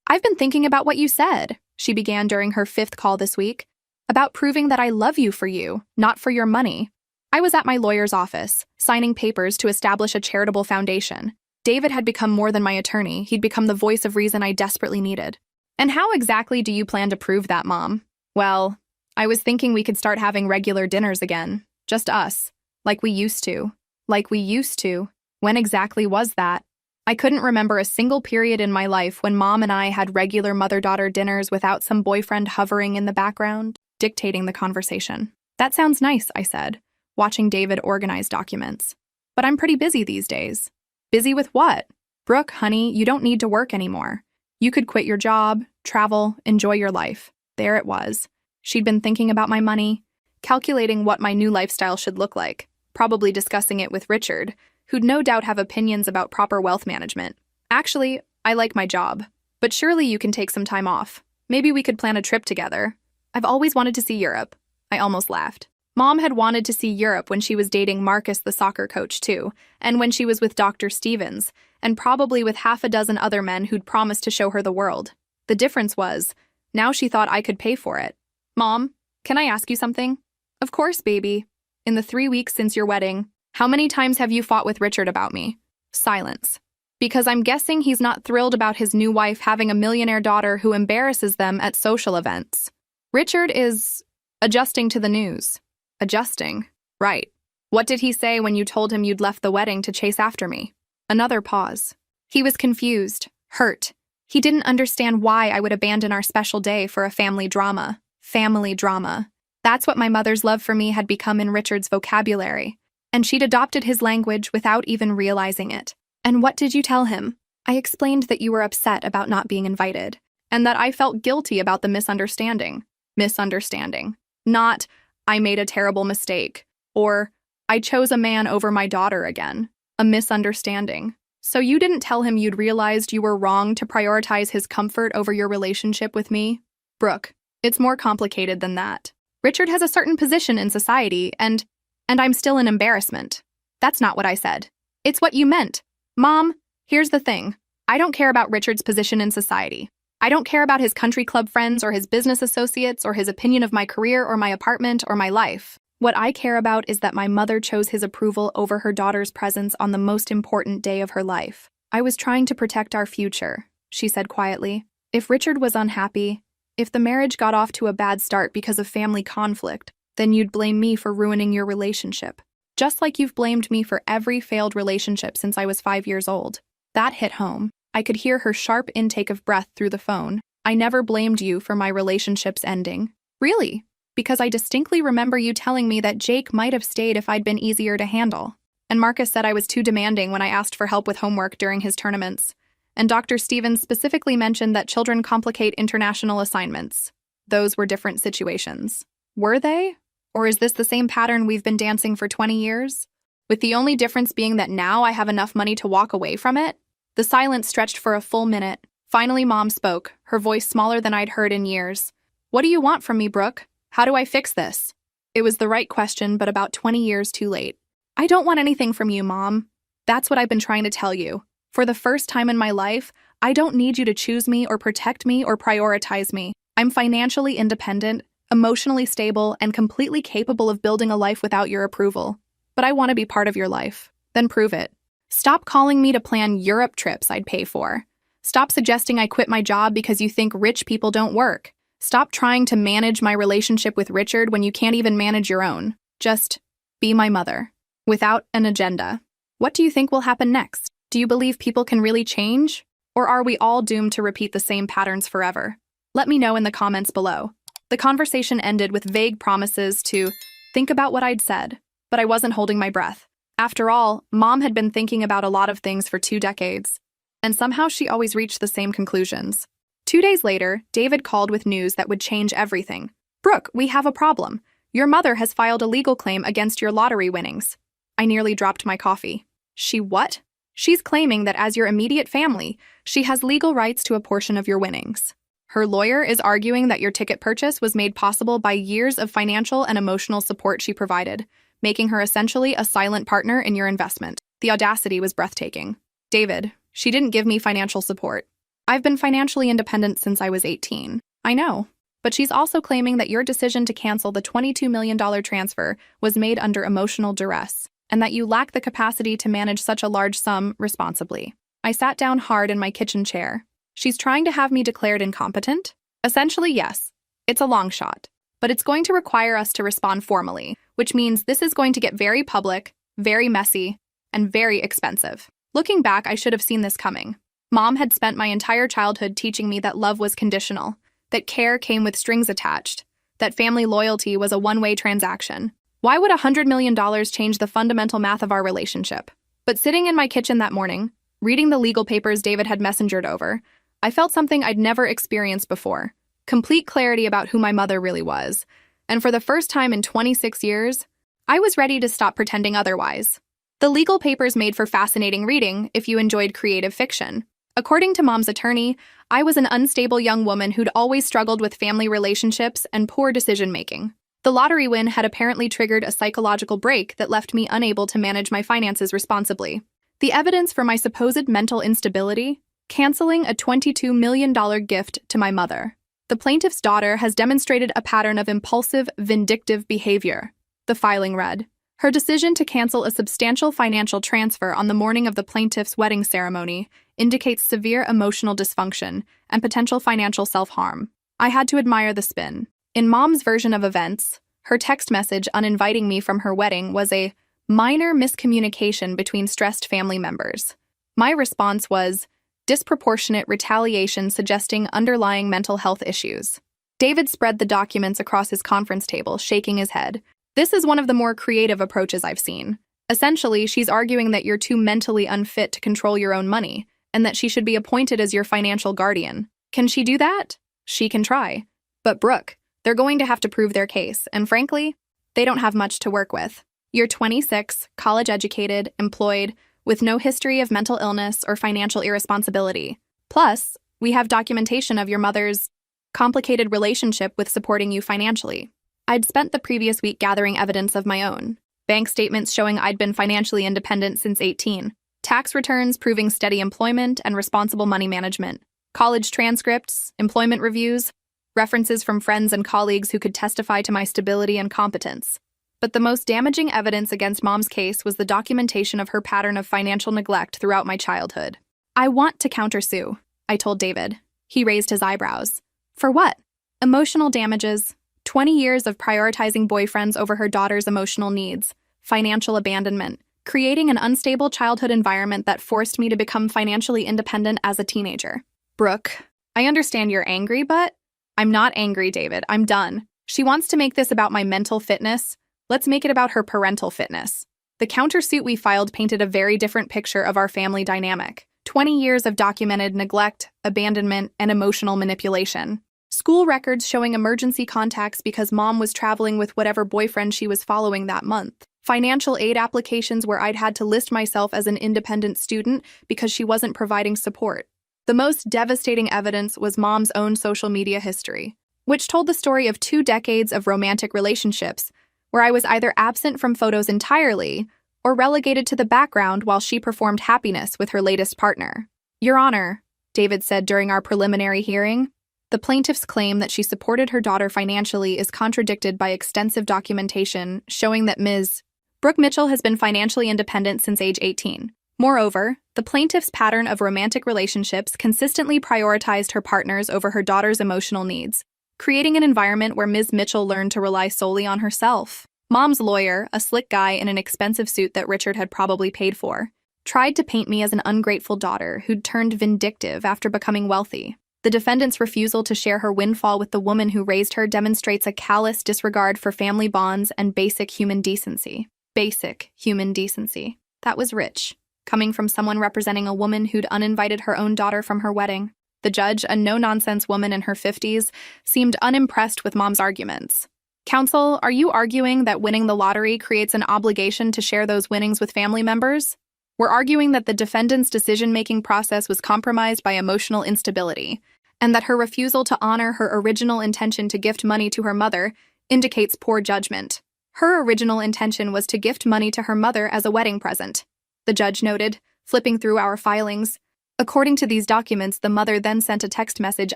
"I've been thinking about what you said," she began during her 5th call this week, About proving that I love you for you, not for your money. I was at my lawyer's office, signing papers to establish a charitable foundation. David had become more than my attorney. He'd become the voice of reason I desperately needed. And how exactly do you plan to prove that, Mom? Well, I was thinking we could start having regular dinners again. Just us. Like we used to. Like we used to. When exactly was that? I couldn't remember a single period in my life when Mom and I had regular mother-daughter dinners without some boyfriend hovering in the background, dictating the conversation. That sounds nice, I said, watching David organize documents. But I'm pretty busy these days. Busy with what? Brooke, honey, you don't need to work anymore. You could quit your job, travel, enjoy your life. There it was. She'd been thinking about my money, calculating what my new lifestyle should look like, probably discussing it with Richard, who'd no doubt have opinions about proper wealth management. Actually, I like my job, but surely you can take some time off. Maybe we could plan a trip together. I've always wanted to see Europe. I almost laughed. Mom had wanted to see Europe when she was dating Marcus, the soccer coach, too, and when she was with Dr. Stevens, and probably with half a dozen other men who'd promised to show her the world. The difference was, now she thought I could pay for it. Mom, can I ask you something? Of course, baby. In the 3 weeks since your wedding, how many times have you fought with Richard about me? Silence. Because I'm guessing he's not thrilled about his new wife having a millionaire daughter who embarrasses them at social events. Richard is adjusting to the news. Adjusting. Right. What did he say when you told him you'd left the wedding to chase after me? Another pause. He was confused, hurt. He didn't understand why I would abandon our special day for a family drama. Family drama. That's what my mother's love for me had become in Richard's vocabulary. And she'd adopted his language without even realizing it. And what did you tell him? I explained that you were upset about not being invited, and that I felt guilty about the misunderstanding. Misunderstanding. Not, I made a terrible mistake, or I chose a man over my daughter again. A misunderstanding. So you didn't tell him you'd realized you were wrong to prioritize his comfort over your relationship with me? Brooke, it's more complicated than that. Richard has a certain position in society, and I'm still an embarrassment. That's not what I said. It's what you meant. Mom, here's the thing. I don't care about Richard's position in society. I don't care about his country club friends or his business associates or his opinion of my career or my apartment or my life. What I care about is that my mother chose his approval over her daughter's presence on the most important day of her life. I was trying to protect our future, she said quietly. If Richard was unhappy, if the marriage got off to a bad start because of family conflict, then you'd blame me for ruining your relationship. Just like you've blamed me for every failed relationship since I was 5 years old. That hit home. I could hear her sharp intake of breath through the phone. I never blamed you for my relationship's ending. Really? Because I distinctly remember you telling me that Jake might have stayed if I'd been easier to handle. And Marcus said I was too demanding when I asked for help with homework during his tournaments. And Dr. Stevens specifically mentioned that children complicate international assignments. Those were different situations. Were they? Or is this the same pattern we've been dancing for 20 years? With the only difference being that now I have enough money to walk away from it? The silence stretched for a full minute. Finally, Mom spoke, her voice smaller than I'd heard in years. What do you want from me, Brooke? How do I fix this? It was the right question, but about 20 years too late. I don't want anything from you, Mom. That's what I've been trying to tell you. For the first time in my life, I don't need you to choose me or protect me or prioritize me. I'm financially independent, emotionally stable, and completely capable of building a life without your approval. But I want to be part of your life. Then prove it. Stop calling me to plan Europe trips I'd pay for. Stop suggesting I quit my job because you think rich people don't work. Stop trying to manage my relationship with Richard when you can't even manage your own. Just be my mother. Without an agenda. What do you think will happen next? Do you believe people can really change? Or are we all doomed to repeat the same patterns forever? Let me know in the comments below. The conversation ended with vague promises to think about what I'd said, but I wasn't holding my breath. After all, Mom had been thinking about a lot of things for 2 decades, and somehow she always reached the same conclusions. 2 days later, David called with news that would change everything. Brooke, we have a problem. Your mother has filed a legal claim against your lottery winnings. I nearly dropped my coffee. She what? She's claiming that as your immediate family, she has legal rights to a portion of your winnings. Her lawyer is arguing that your ticket purchase was made possible by years of financial and emotional support she provided, making her essentially a silent partner in your investment. The audacity was breathtaking. David, she didn't give me financial support. I've been financially independent since I was 18. I know. But she's also claiming that your decision to cancel the $22 million transfer was made under emotional duress, and that you lack the capacity to manage such a large sum responsibly. I sat down hard in my kitchen chair. She's trying to have me declared incompetent? Essentially, yes. It's a long shot. But it's going to require us to respond formally, which means this is going to get very public, very messy, and very expensive. Looking back, I should have seen this coming. Mom had spent my entire childhood teaching me that love was conditional, that care came with strings attached, that family loyalty was a one-way transaction. Why would $100 million change the fundamental math of our relationship? But sitting in my kitchen that morning, reading the legal papers David had messengered over, I felt something I'd never experienced before. Complete clarity about who my mother really was. And for the first time in 26 years, I was ready to stop pretending otherwise. The legal papers made for fascinating reading if you enjoyed creative fiction. According to Mom's attorney, I was an unstable young woman who'd always struggled with family relationships and poor decision-making. The lottery win had apparently triggered a psychological break that left me unable to manage my finances responsibly. The evidence for my supposed mental instability? Canceling a $22 million gift to my mother. The plaintiff's daughter has demonstrated a pattern of impulsive, vindictive behavior. The filing read. Her decision to cancel a substantial financial transfer on the morning of the plaintiff's wedding ceremony indicates severe emotional dysfunction and potential financial self-harm. I had to admire the spin. In Mom's version of events, her text message uninviting me from her wedding was a minor miscommunication between stressed family members. My response was disproportionate retaliation suggesting underlying mental health issues. David spread the documents across his conference table, shaking his head. This is one of the more creative approaches I've seen. Essentially, she's arguing that you're too mentally unfit to control your own money, and that she should be appointed as your financial guardian. Can she do that? She can try. But Brooke, they're going to have to prove their case, and frankly, they don't have much to work with. You're 26, college-educated, employed, with no history of mental illness or financial irresponsibility. Plus, we have documentation of your mother's complicated relationship with supporting you financially. I'd spent the previous week gathering evidence of my own. Bank statements showing I'd been financially independent since 18. Tax returns proving steady employment and responsible money management. College transcripts, employment reviews, references from friends and colleagues who could testify to my stability and competence. But the most damaging evidence against Mom's case was the documentation of her pattern of financial neglect throughout my childhood. I want to countersue, I told David. He raised his eyebrows. For what? Emotional damages, 20 years of prioritizing boyfriends over her daughter's emotional needs, financial abandonment, creating an unstable childhood environment that forced me to become financially independent as a teenager. Brooke, I understand you're angry, but I'm not angry, David. I'm done. She wants to make this about my mental fitness. Let's make it about her parental fitness. The countersuit we filed painted a very different picture of our family dynamic. 20 years of documented neglect, abandonment, and emotional manipulation. School records showing emergency contacts because Mom was traveling with whatever boyfriend she was following that month. Financial aid applications where I'd had to list myself as an independent student because she wasn't providing support. The most devastating evidence was Mom's own social media history, which told the story of 2 decades of romantic relationships where I was either absent from photos entirely or relegated to the background while she performed happiness with her latest partner. Your Honor, David said during our preliminary hearing, the plaintiff's claim that she supported her daughter financially is contradicted by extensive documentation showing that Ms. Brooke Mitchell has been financially independent since age 18. Moreover, the plaintiff's pattern of romantic relationships consistently prioritized her partners over her daughter's emotional needs, creating an environment where Ms. Mitchell learned to rely solely on herself. Mom's lawyer, a slick guy in an expensive suit that Richard had probably paid for, tried to paint me as an ungrateful daughter who'd turned vindictive after becoming wealthy. The defendant's refusal to share her windfall with the woman who raised her demonstrates a callous disregard for family bonds and basic human decency. Basic human decency. That was rich, coming from someone representing a woman who'd uninvited her own daughter from her wedding. The judge, a no-nonsense woman in her 50s, seemed unimpressed with Mom's arguments. Counsel, are you arguing that winning the lottery creates an obligation to share those winnings with family members? We're arguing that the defendant's decision-making process was compromised by emotional instability, and that her refusal to honor her original intention to gift money to her mother indicates poor judgment. Her original intention was to gift money to her mother as a wedding present, the judge noted, flipping through our filings. According to these documents, the mother then sent a text message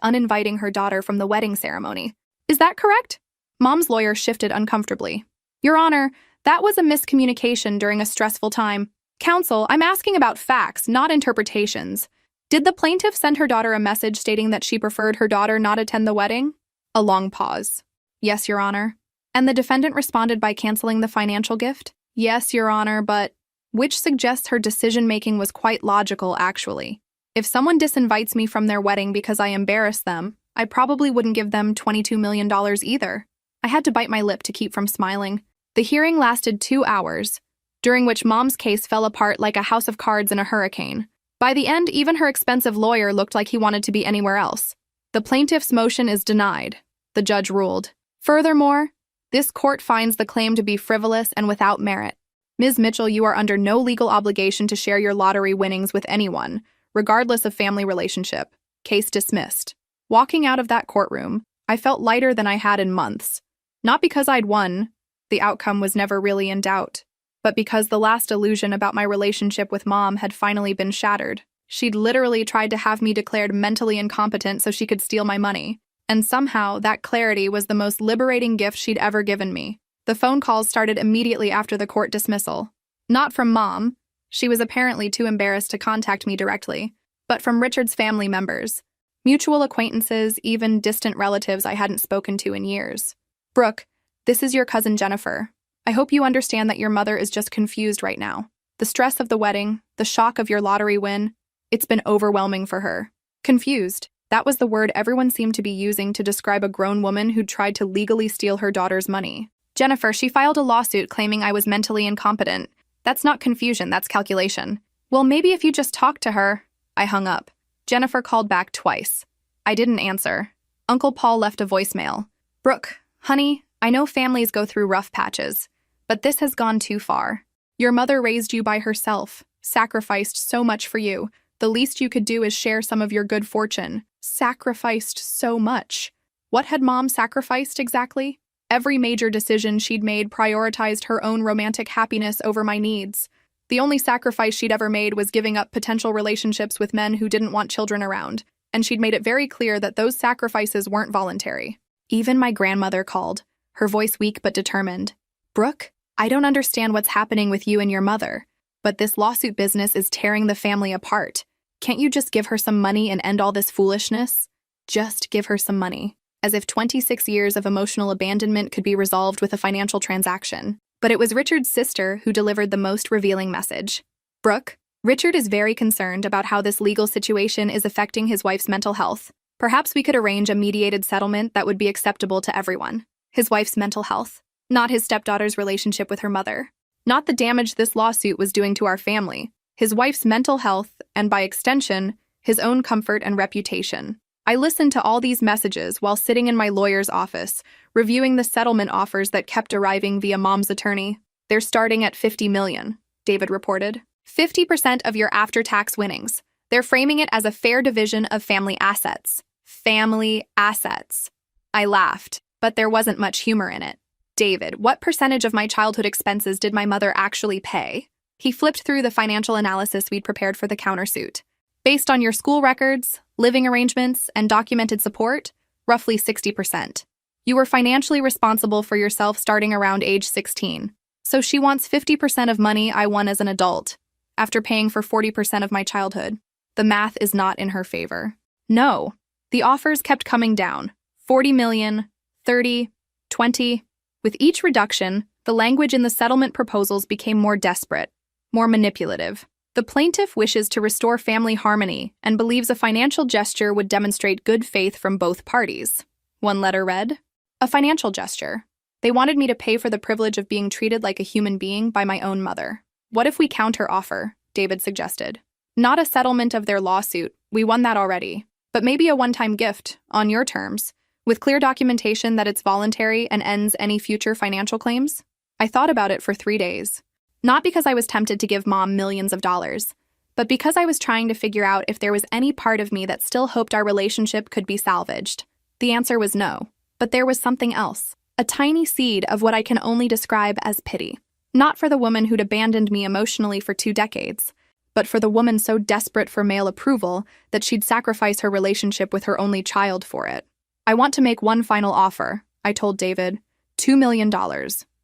uninviting her daughter from the wedding ceremony. Is that correct? Mom's lawyer shifted uncomfortably. Your Honor, that was a miscommunication during a stressful time. Counsel, I'm asking about facts, not interpretations. Did the plaintiff send her daughter a message stating that she preferred her daughter not attend the wedding? A long pause. Yes, Your Honor. And the defendant responded by canceling the financial gift? Yes, Your Honor, but which suggests her decision-making was quite logical, actually. If someone disinvites me from their wedding because I embarrass them, I probably wouldn't give them $22 million either. I had to bite my lip to keep from smiling. The hearing lasted 2 hours, during which Mom's case fell apart like a house of cards in a hurricane. By the end, even her expensive lawyer looked like he wanted to be anywhere else. The plaintiff's motion is denied, the judge ruled. Furthermore, this court finds the claim to be frivolous and without merit. Ms. Mitchell, you are under no legal obligation to share your lottery winnings with anyone, regardless of family relationship. Case dismissed. Walking out of that courtroom, I felt lighter than I had in months. Not because I'd won, the outcome was never really in doubt, but because the last illusion about my relationship with Mom had finally been shattered. She'd literally tried to have me declared mentally incompetent so she could steal my money. And somehow, that clarity was the most liberating gift she'd ever given me. The phone calls started immediately after the court dismissal. Not from Mom. She was apparently too embarrassed to contact me directly, but from Richard's family members. Mutual acquaintances, even distant relatives I hadn't spoken to in years. Brooke, this is your cousin Jennifer. I hope you understand that your mother is just confused right now. The stress of the wedding, the shock of your lottery win, it's been overwhelming for her. Confused. That was the word everyone seemed to be using to describe a grown woman who'd tried to legally steal her daughter's money. Jennifer, she filed a lawsuit claiming I was mentally incompetent. That's not confusion, that's calculation. Well, maybe if you just talked to her. I hung up. Jennifer called back twice. I didn't answer. Uncle Paul left a voicemail. Brooke, honey, I know families go through rough patches, but this has gone too far. Your mother raised you by herself, sacrificed so much for you. The least you could do is share some of your good fortune. Sacrificed so much. What had Mom sacrificed exactly? Every major decision she'd made prioritized her own romantic happiness over my needs. The only sacrifice she'd ever made was giving up potential relationships with men who didn't want children around, and she'd made it very clear that those sacrifices weren't voluntary. Even my grandmother called, her voice weak but determined. Brooke, I don't understand what's happening with you and your mother, but this lawsuit business is tearing the family apart. Can't you just give her some money and end all this foolishness? Just give her some money. As if 26 years of emotional abandonment could be resolved with a financial transaction. But it was Richard's sister who delivered the most revealing message. Brooke, Richard is very concerned about how this legal situation is affecting his wife's mental health. Perhaps we could arrange a mediated settlement that would be acceptable to everyone. His wife's mental health, not his stepdaughter's relationship with her mother. Not the damage this lawsuit was doing to our family. His wife's mental health, and by extension, his own comfort and reputation. I listened to all these messages while sitting in my lawyer's office, reviewing the settlement offers that kept arriving via Mom's attorney. They're starting at $50 million, David reported. 50% of your after-tax winnings. They're framing it as a fair division of family assets. Family assets. I laughed, but there wasn't much humor in it. David, what percentage of my childhood expenses did my mother actually pay? He flipped through the financial analysis we'd prepared for the countersuit. Based on your school records, living arrangements, and documented support, roughly 60%. You were financially responsible for yourself starting around age 16. So she wants 50% of money I won as an adult, after paying for 40% of my childhood. The math is not in her favor. No. The offers kept coming down. 40 million, 30, 20. With each reduction, the language in the settlement proposals became more desperate, more manipulative. The plaintiff wishes to restore family harmony and believes a financial gesture would demonstrate good faith from both parties. One letter read, a financial gesture. They wanted me to pay for the privilege of being treated like a human being by my own mother. What if we counter-offer? David suggested. Not a settlement of their lawsuit. We won that already. But maybe a one-time gift, on your terms, with clear documentation that it's voluntary and ends any future financial claims? I thought about it for 3 days. Not because I was tempted to give Mom millions of dollars, but because I was trying to figure out if there was any part of me that still hoped our relationship could be salvaged. The answer was no. But there was something else. A tiny seed of what I can only describe as pity. Not for the woman who'd abandoned me emotionally for 2 decades, but for the woman so desperate for male approval that she'd sacrifice her relationship with her only child for it. I want to make one final offer, I told David. $2 million.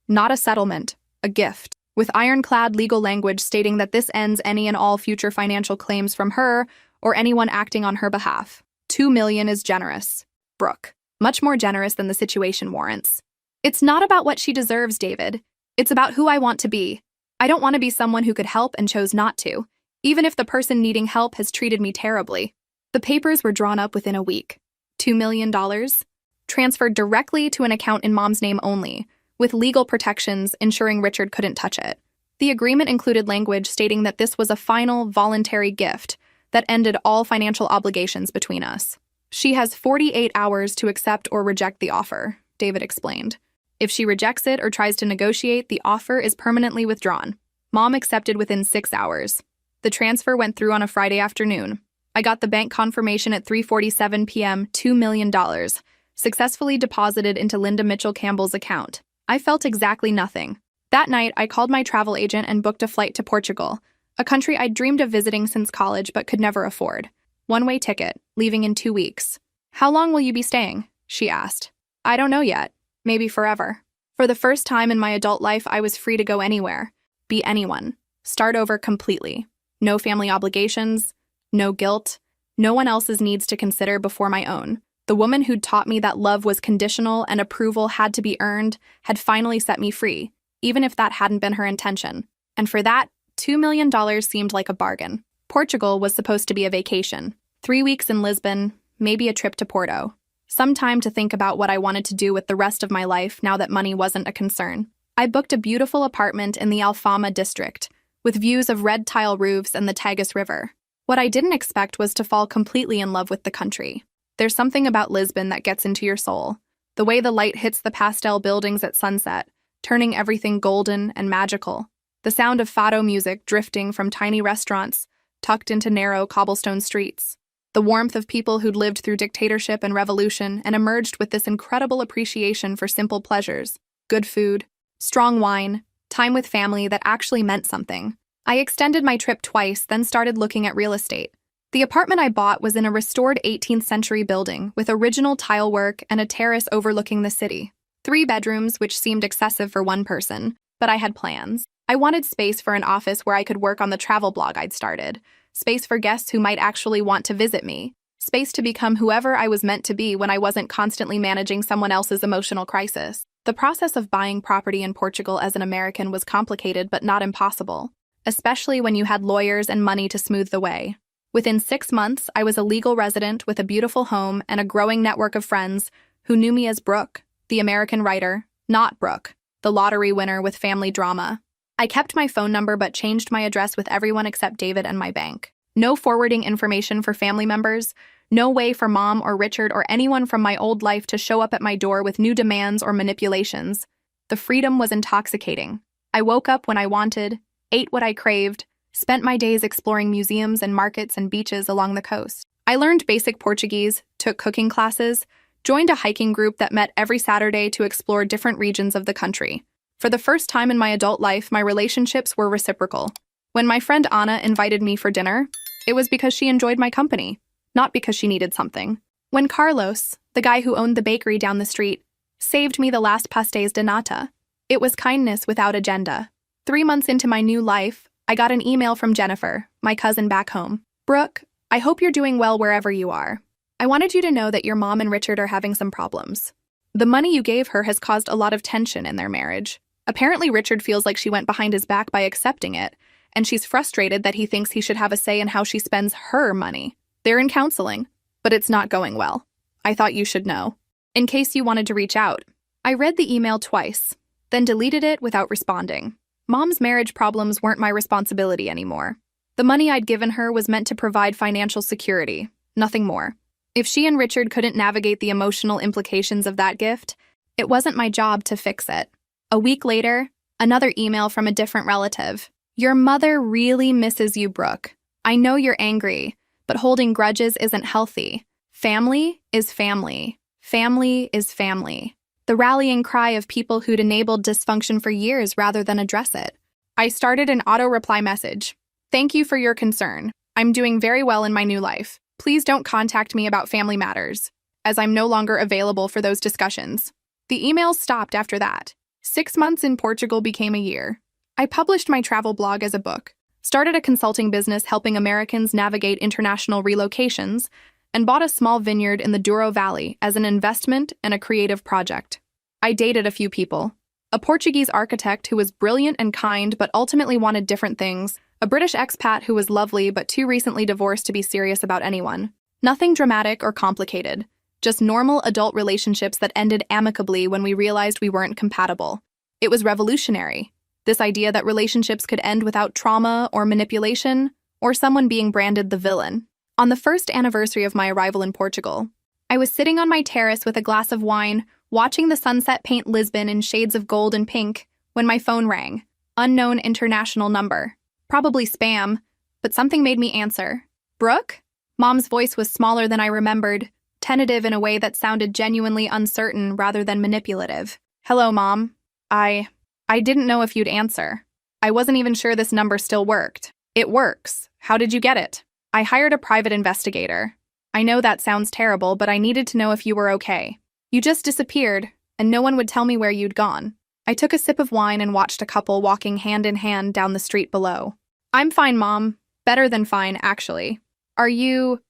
Not a settlement, a gift. With ironclad legal language stating that this ends any and all future financial claims from her or anyone acting on her behalf. $2 million is generous. Brooke. Much more generous than the situation warrants. It's not about what she deserves, David. It's about who I want to be. I don't want to be someone who could help and chose not to, even if the person needing help has treated me terribly. The papers were drawn up within a week. $2 million? Transferred directly to an account in Mom's name only, with legal protections ensuring Richard couldn't touch it. The agreement included language stating that this was a final, voluntary gift that ended all financial obligations between us. She has 48 hours to accept or reject the offer, David explained. If she rejects it or tries to negotiate, the offer is permanently withdrawn. Mom accepted within 6 hours. The transfer went through on a Friday afternoon. I got the bank confirmation at 3:47 p.m., $2 million, successfully deposited into Linda Mitchell Campbell's account. I felt exactly nothing. That night, I called my travel agent and booked a flight to Portugal, a country I'd dreamed of visiting since college but could never afford. One-way ticket, leaving in 2 weeks. How long will you be staying? She asked. I don't know yet. Maybe forever. For the first time in my adult life, I was free to go anywhere, be anyone, start over completely. No family obligations, no guilt, no one else's needs to consider before my own. The woman who'd taught me that love was conditional and approval had to be earned had finally set me free, even if that hadn't been her intention. And for that, $2 million seemed like a bargain. Portugal was supposed to be a vacation. 3 weeks in Lisbon, maybe a trip to Porto. Some time to think about what I wanted to do with the rest of my life now that money wasn't a concern. I booked a beautiful apartment in the Alfama district, with views of red tile roofs and the Tagus River. What I didn't expect was to fall completely in love with the country. There's something about Lisbon that gets into your soul. The way the light hits the pastel buildings at sunset, turning everything golden and magical. The sound of fado music drifting from tiny restaurants tucked into narrow cobblestone streets. The warmth of people who'd lived through dictatorship and revolution and emerged with this incredible appreciation for simple pleasures. Good food, strong wine, time with family that actually meant something. I extended my trip twice, then started looking at real estate. The apartment I bought was in a restored 18th century building with original tile work and a terrace overlooking the city. 3 bedrooms, which seemed excessive for one person, but I had plans. I wanted space for an office where I could work on the travel blog I'd started, space for guests who might actually want to visit me, space to become whoever I was meant to be when I wasn't constantly managing someone else's emotional crisis. The process of buying property in Portugal as an American was complicated but not impossible, especially when you had lawyers and money to smooth the way. Within 6 months, I was a legal resident with a beautiful home and a growing network of friends who knew me as Brooke, the American writer, not Brooke, the lottery winner with family drama. I kept my phone number but changed my address with everyone except David and my bank. No forwarding information for family members, no way for Mom or Richard or anyone from my old life to show up at my door with new demands or manipulations. The freedom was intoxicating. I woke up when I wanted, ate what I craved, spent my days exploring museums and markets and beaches along the coast. I learned basic Portuguese, took cooking classes, joined a hiking group that met every Saturday to explore different regions of the country. For the first time in my adult life, my relationships were reciprocal. When my friend Anna invited me for dinner, it was because she enjoyed my company, not because she needed something. When Carlos, the guy who owned the bakery down the street, saved me the last pastéis de nata, it was kindness without agenda. 3 months into my new life, I got an email from Jennifer, my cousin back home. Brooke, I hope you're doing well wherever you are. I wanted you to know that your mom and Richard are having some problems. The money you gave her has caused a lot of tension in their marriage. Apparently Richard feels like she went behind his back by accepting it, and she's frustrated that he thinks he should have a say in how she spends her money. They're in counseling, but it's not going well. I thought you should know. In case you wanted to reach out. I read the email twice, then deleted it without responding. Mom's marriage problems weren't my responsibility anymore. The money I'd given her was meant to provide financial security, nothing more. If she and Richard couldn't navigate the emotional implications of that gift, it wasn't my job to fix it. A week later, another email from a different relative. Your mother really misses you, Brooke. I know you're angry, but holding grudges isn't healthy. Family is family. Family is family. The rallying cry of people who'd enabled dysfunction for years rather than address it. I started an auto-reply message. Thank you for your concern. I'm doing very well in my new life. Please don't contact me about family matters. as I'm no longer available for those discussions. The emails stopped after that. 6 months in Portugal became a year. I published my travel blog as a book, started a consulting business helping Americans navigate international relocations, and bought a small vineyard in the Douro Valley as an investment and a creative project. I dated a few people. A Portuguese architect who was brilliant and kind but ultimately wanted different things, a British expat who was lovely but too recently divorced to be serious about anyone. Nothing dramatic or complicated, just normal adult relationships that ended amicably when we realized we weren't compatible. It was revolutionary. This idea that relationships could end without trauma or manipulation, or someone being branded the villain. On the first anniversary of my arrival in Portugal, I was sitting on my terrace with a glass of wine, watching the sunset paint Lisbon in shades of gold and pink, when my phone rang. Unknown international number. Probably spam, but something made me answer. Brooke? Mom's voice was smaller than I remembered, tentative in a way that sounded genuinely uncertain rather than manipulative. Hello, Mom. I didn't know if you'd answer. I wasn't even sure this number still worked. It works. How did you get it? I hired a private investigator. I know that sounds terrible, but I needed to know if you were okay. You just disappeared, and no one would tell me where you'd gone. I took a sip of wine and watched a couple walking hand in hand down the street below. I'm fine, Mom. Better than fine, actually. Are you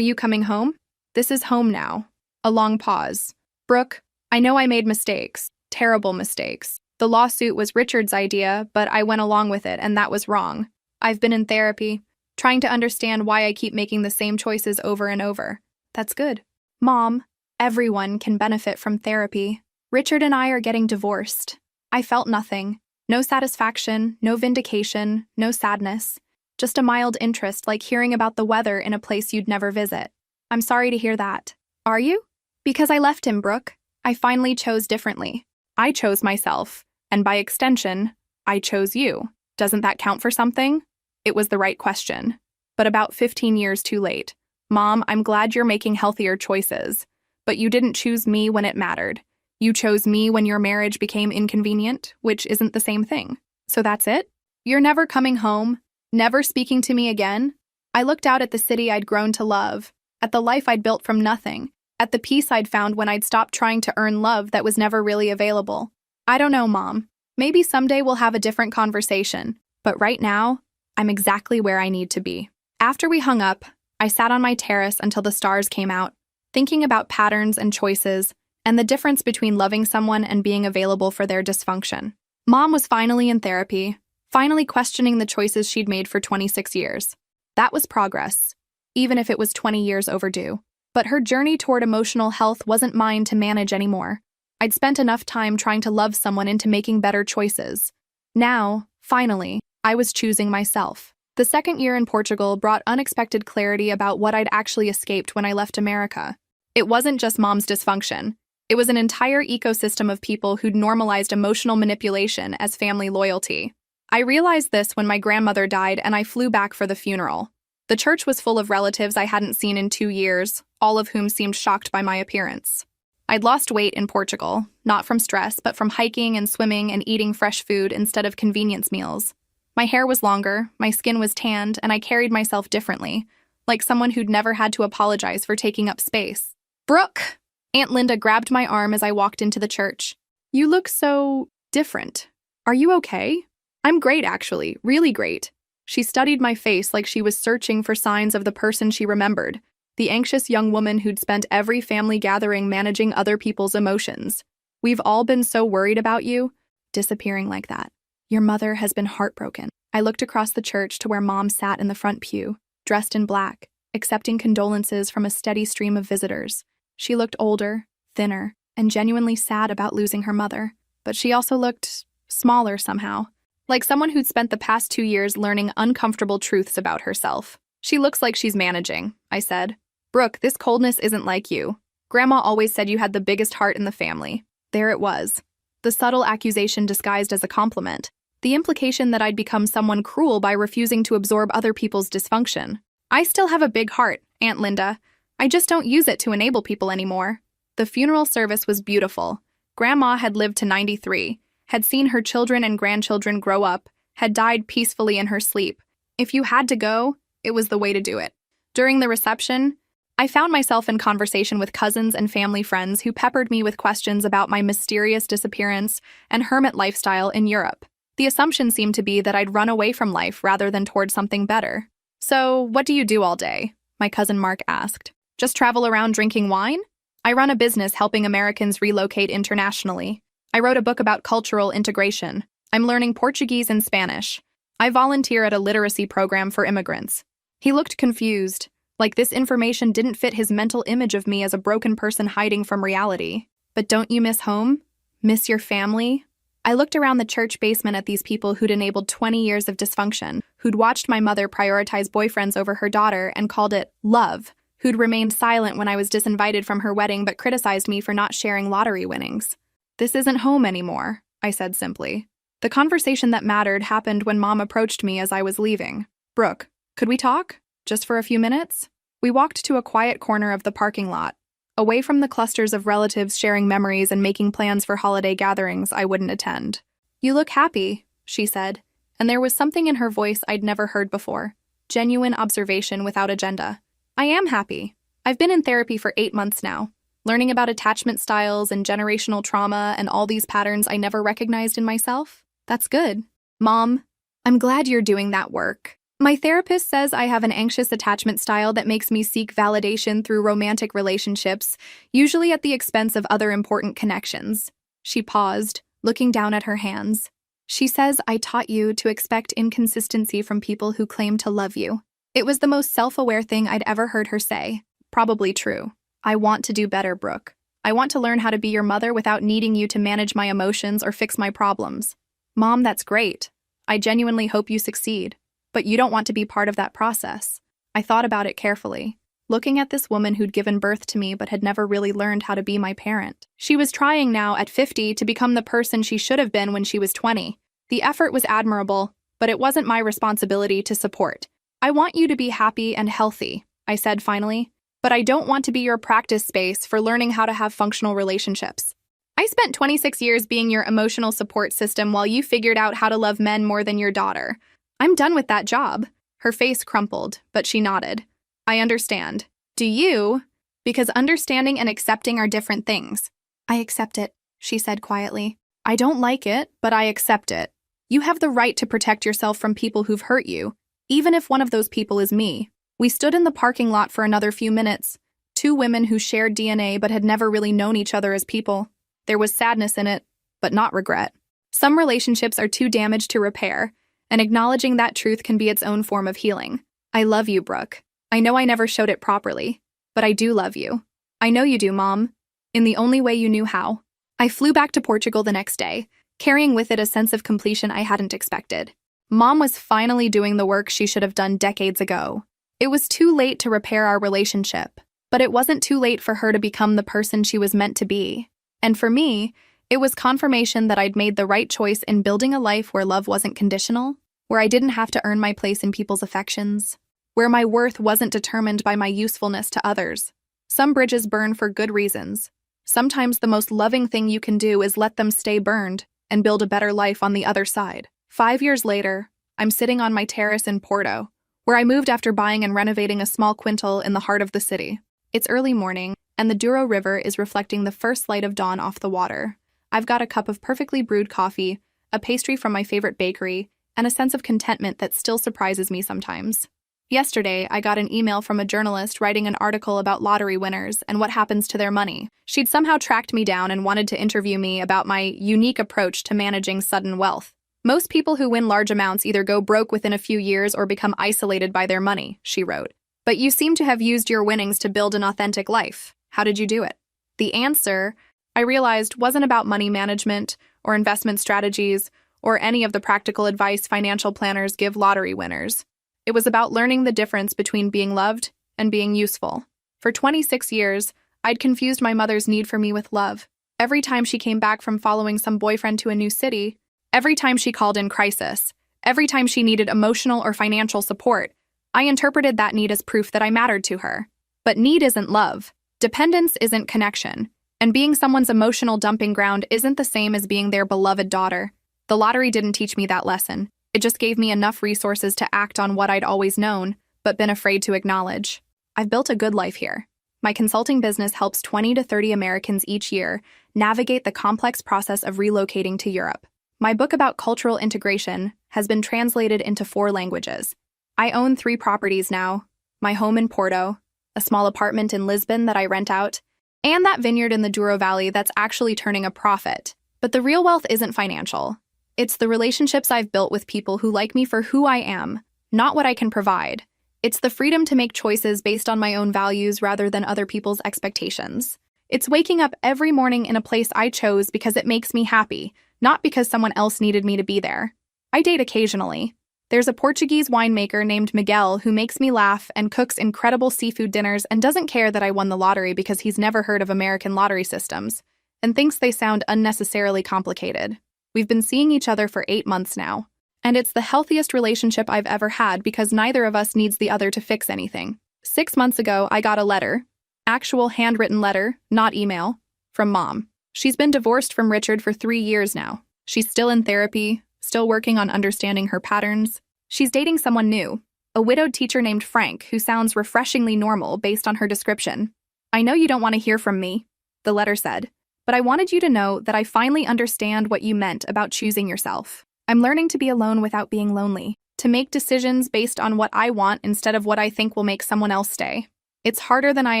coming home? This is home now. A long pause. Brooke, I know I made mistakes. Terrible mistakes. The lawsuit was Richard's idea, but I went along with it, and that was wrong. I've been in therapy, trying to understand why I keep making the same choices over and over. That's good. Mom, everyone can benefit from therapy. Richard and I are getting divorced. I felt nothing. No satisfaction, no vindication, no sadness. Just a mild interest like hearing about the weather in a place you'd never visit. I'm sorry to hear that. Are you? Because I left him, Brooke. I finally chose differently. I chose myself, and by extension, I chose you. Doesn't that count for something? It was the right question. But about 15 years too late. Mom, I'm glad you're making healthier choices. But you didn't choose me when it mattered. You chose me when your marriage became inconvenient, which isn't the same thing. So that's it? You're never coming home? Never speaking to me again? I looked out at the city I'd grown to love, at the life I'd built from nothing, at the peace I'd found when I'd stopped trying to earn love that was never really available. I don't know, Mom. Maybe someday we'll have a different conversation, but right now, I'm exactly where I need to be. After we hung up, I sat on my terrace until the stars came out, thinking about patterns and choices, and the difference between loving someone and being available for their dysfunction. Mom was finally in therapy, finally questioning the choices she'd made for 26 years. That was progress, even if it was 20 years overdue. But her journey toward emotional health wasn't mine to manage anymore. I'd spent enough time trying to love someone into making better choices. Now, finally, I was choosing myself. The second year in Portugal brought unexpected clarity about what I'd actually escaped when I left America. It wasn't just Mom's dysfunction. It was an entire ecosystem of people who'd normalized emotional manipulation as family loyalty. I realized this when my grandmother died and I flew back for the funeral. The church was full of relatives I hadn't seen in 2 years, all of whom seemed shocked by my appearance. I'd lost weight in Portugal, not from stress, but from hiking and swimming and eating fresh food instead of convenience meals. My hair was longer, my skin was tanned, and I carried myself differently, like someone who'd never had to apologize for taking up space. Brooke! Aunt Linda grabbed my arm as I walked into the church. You look so different. Are you okay? I'm great, actually, really great. She studied my face like she was searching for signs of the person she remembered, the anxious young woman who'd spent every family gathering managing other people's emotions. We've all been so worried about you, disappearing like that. Your mother has been heartbroken. I looked across the church to where Mom sat in the front pew, dressed in black, accepting condolences from a steady stream of visitors. She looked older, thinner, and genuinely sad about losing her mother, but she also looked smaller somehow. Like someone who'd spent the past 2 years learning uncomfortable truths about herself. She looks like she's managing, I said. Brooke, this coldness isn't like you. Grandma always said you had the biggest heart in the family. There it was. The subtle accusation disguised as a compliment. The implication that I'd become someone cruel by refusing to absorb other people's dysfunction. I still have a big heart, Aunt Linda. I just don't use it to enable people anymore. The funeral service was beautiful. Grandma had lived to 93. Had seen her children and grandchildren grow up, had died peacefully in her sleep. If you had to go, it was the way to do it. During the reception, I found myself in conversation with cousins and family friends who peppered me with questions about my mysterious disappearance and hermit lifestyle in Europe. The assumption seemed to be that I'd run away from life rather than toward something better. "So, what do you do all day?" my cousin Mark asked. "Just travel around drinking wine?" "I run a business helping Americans relocate internationally. I wrote a book about cultural integration. I'm learning Portuguese and Spanish. I volunteer at a literacy program for immigrants." He looked confused, like this information didn't fit his mental image of me as a broken person hiding from reality. "But don't you miss home? Miss your family?" I looked around the church basement at these people who'd enabled 20 years of dysfunction, who'd watched my mother prioritize boyfriends over her daughter and called it love, who'd remained silent when I was disinvited from her wedding but criticized me for not sharing lottery winnings. "This isn't home anymore," I said simply. The conversation that mattered happened when Mom approached me as I was leaving. "Brooke, could we talk? Just for a few minutes?" We walked to a quiet corner of the parking lot, away from the clusters of relatives sharing memories and making plans for holiday gatherings I wouldn't attend. "You look happy," she said, and there was something in her voice I'd never heard before. Genuine observation without agenda. "I am happy. I've been in therapy for 8 months now, learning about attachment styles and generational trauma and all these patterns I never recognized in myself. That's good. Mom, I'm glad you're doing that work. My therapist says I have an anxious attachment style that makes me seek validation through romantic relationships, usually at the expense of other important connections." She paused, looking down at her hands. "She says I taught you to expect inconsistency from people who claim to love you." It was the most self-aware thing I'd ever heard her say. Probably true. "I want to do better, Brooke. I want to learn how to be your mother without needing you to manage my emotions or fix my problems." "Mom, that's great. I genuinely hope you succeed. But you don't want to be part of that process." I thought about it carefully, looking at this woman who'd given birth to me but had never really learned how to be my parent. She was trying now, at 50, to become the person she should have been when she was 20. The effort was admirable, but it wasn't my responsibility to support. "I want you to be happy and healthy," I said finally, "but I don't want to be your practice space for learning how to have functional relationships. I spent 26 years being your emotional support system while you figured out how to love men more than your daughter. I'm done with that job." Her face crumpled, but she nodded. "I understand. Do you? Because understanding and accepting are different things." "I accept it," she said quietly. "I don't like it, but I accept it. You have the right to protect yourself from people who've hurt you, even if one of those people is me." We stood in the parking lot for another few minutes, two women who shared DNA but had never really known each other as people. There was sadness in it, but not regret. Some relationships are too damaged to repair, and acknowledging that truth can be its own form of healing. "I love you, Brooke. I know I never showed it properly, but I do love you. I know you do, Mom, in the only way you knew how." I flew back to Portugal the next day, carrying with it a sense of completion I hadn't expected. Mom was finally doing the work she should have done decades ago. It was too late to repair our relationship, but it wasn't too late for her to become the person she was meant to be. And for me, it was confirmation that I'd made the right choice in building a life where love wasn't conditional, where I didn't have to earn my place in people's affections, where my worth wasn't determined by my usefulness to others. Some bridges burn for good reasons. Sometimes the most loving thing you can do is let them stay burned and build a better life on the other side. 5 years later, I'm sitting on my terrace in Porto, where I moved after buying and renovating a small quintal in the heart of the city. It's early morning, and the Douro River is reflecting the first light of dawn off the water. I've got a cup of perfectly brewed coffee, a pastry from my favorite bakery, and a sense of contentment that still surprises me sometimes. Yesterday, I got an email from a journalist writing an article about lottery winners and what happens to their money. She'd somehow tracked me down and wanted to interview me about my unique approach to managing sudden wealth. "Most people who win large amounts either go broke within a few years or become isolated by their money," she wrote. "But you seem to have used your winnings to build an authentic life. How did you do it?" The answer, I realized, wasn't about money management or investment strategies or any of the practical advice financial planners give lottery winners. It was about learning the difference between being loved and being useful. For 26 years, I'd confused my mother's need for me with love. Every time she came back from following some boyfriend to a new city, every time she called in crisis, every time she needed emotional or financial support, I interpreted that need as proof that I mattered to her. But need isn't love. Dependence isn't connection. And being someone's emotional dumping ground isn't the same as being their beloved daughter. The lottery didn't teach me that lesson. It just gave me enough resources to act on what I'd always known, but been afraid to acknowledge. I've built a good life here. My consulting business helps 20 to 30 Americans each year navigate the complex process of relocating to Europe. My book about cultural integration has been translated into 4 languages. I own 3 properties now: my home in Porto, a small apartment in Lisbon that I rent out, and that vineyard in the Douro Valley that's actually turning a profit. But the real wealth isn't financial. It's the relationships I've built with people who like me for who I am, not what I can provide. It's the freedom to make choices based on my own values rather than other people's expectations. It's waking up every morning in a place I chose because it makes me happy, not because someone else needed me to be there. I date occasionally. There's a Portuguese winemaker named Miguel who makes me laugh and cooks incredible seafood dinners and doesn't care that I won the lottery because he's never heard of American lottery systems and thinks they sound unnecessarily complicated. We've been seeing each other for 8 months now. And it's the healthiest relationship I've ever had because neither of us needs the other to fix anything. 6 months ago, I got a letter, actual handwritten letter, not email, from Mom. She's been divorced from Richard for 3 years now. She's still in therapy, still working on understanding her patterns. She's dating someone new, a widowed teacher named Frank who sounds refreshingly normal based on her description. I know you don't want to hear from me, the letter said, but I wanted you to know that I finally understand what you meant about choosing yourself. I'm learning to be alone without being lonely, to make decisions based on what I want instead of what I think will make someone else stay. It's harder than I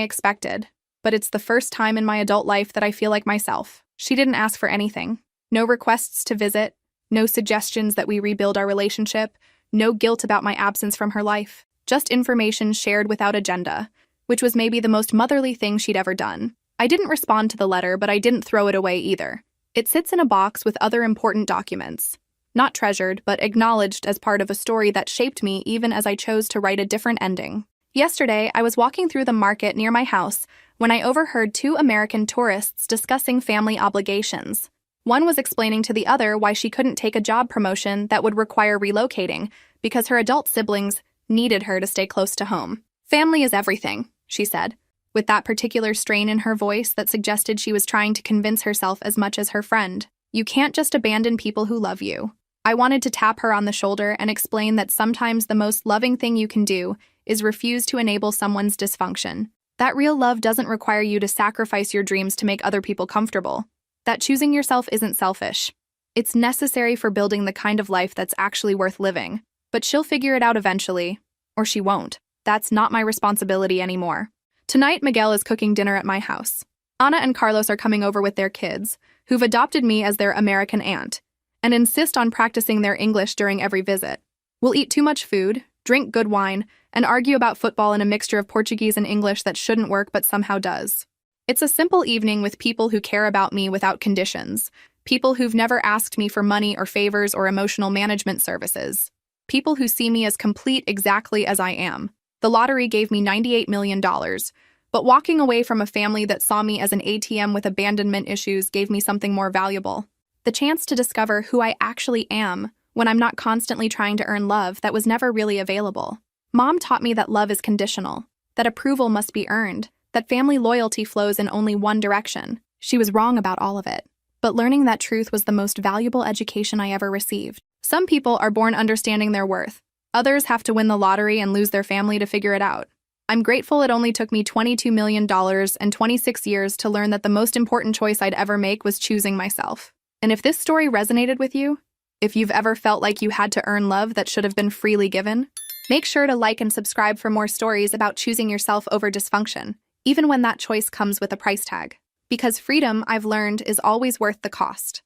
expected, but it's the first time in my adult life that I feel like myself. She didn't ask for anything. No requests to visit, no suggestions that we rebuild our relationship, no guilt about my absence from her life. Just information shared without agenda, which was maybe the most motherly thing she'd ever done. I didn't respond to the letter, but I didn't throw it away either. It sits in a box with other important documents. Not treasured, but acknowledged as part of a story that shaped me even as I chose to write a different ending. Yesterday, I was walking through the market near my house when I overheard 2 American tourists discussing family obligations. One was explaining to the other why she couldn't take a job promotion that would require relocating because her adult siblings needed her to stay close to home. Family is everything, she said, with that particular strain in her voice that suggested she was trying to convince herself as much as her friend. You can't just abandon people who love you. I wanted to tap her on the shoulder and explain that sometimes the most loving thing you can do is refuse to enable someone's dysfunction. That real love doesn't require you to sacrifice your dreams to make other people comfortable. That choosing yourself isn't selfish. It's necessary for building the kind of life that's actually worth living. But she'll figure it out eventually. Or she won't. That's not my responsibility anymore. Tonight, Miguel is cooking dinner at my house. Ana and Carlos are coming over with their kids, who've adopted me as their American aunt, and insist on practicing their English during every visit. We'll eat too much food, drink good wine, and argue about football in a mixture of Portuguese and English that shouldn't work but somehow does. It's a simple evening with people who care about me without conditions, people who've never asked me for money or favors or emotional management services, people who see me as complete exactly as I am. The lottery gave me $98 million, but walking away from a family that saw me as an ATM with abandonment issues gave me something more valuable. The chance to discover who I actually am when I'm not constantly trying to earn love that was never really available. Mom taught me that love is conditional, that approval must be earned, that family loyalty flows in only one direction. She was wrong about all of it. But learning that truth was the most valuable education I ever received. Some people are born understanding their worth. Others have to win the lottery and lose their family to figure it out. I'm grateful it only took me $22 million and 26 years to learn that the most important choice I'd ever make was choosing myself. And if this story resonated with you, if you've ever felt like you had to earn love that should have been freely given, make sure to like and subscribe for more stories about choosing yourself over dysfunction, even when that choice comes with a price tag. Because freedom, I've learned, is always worth the cost.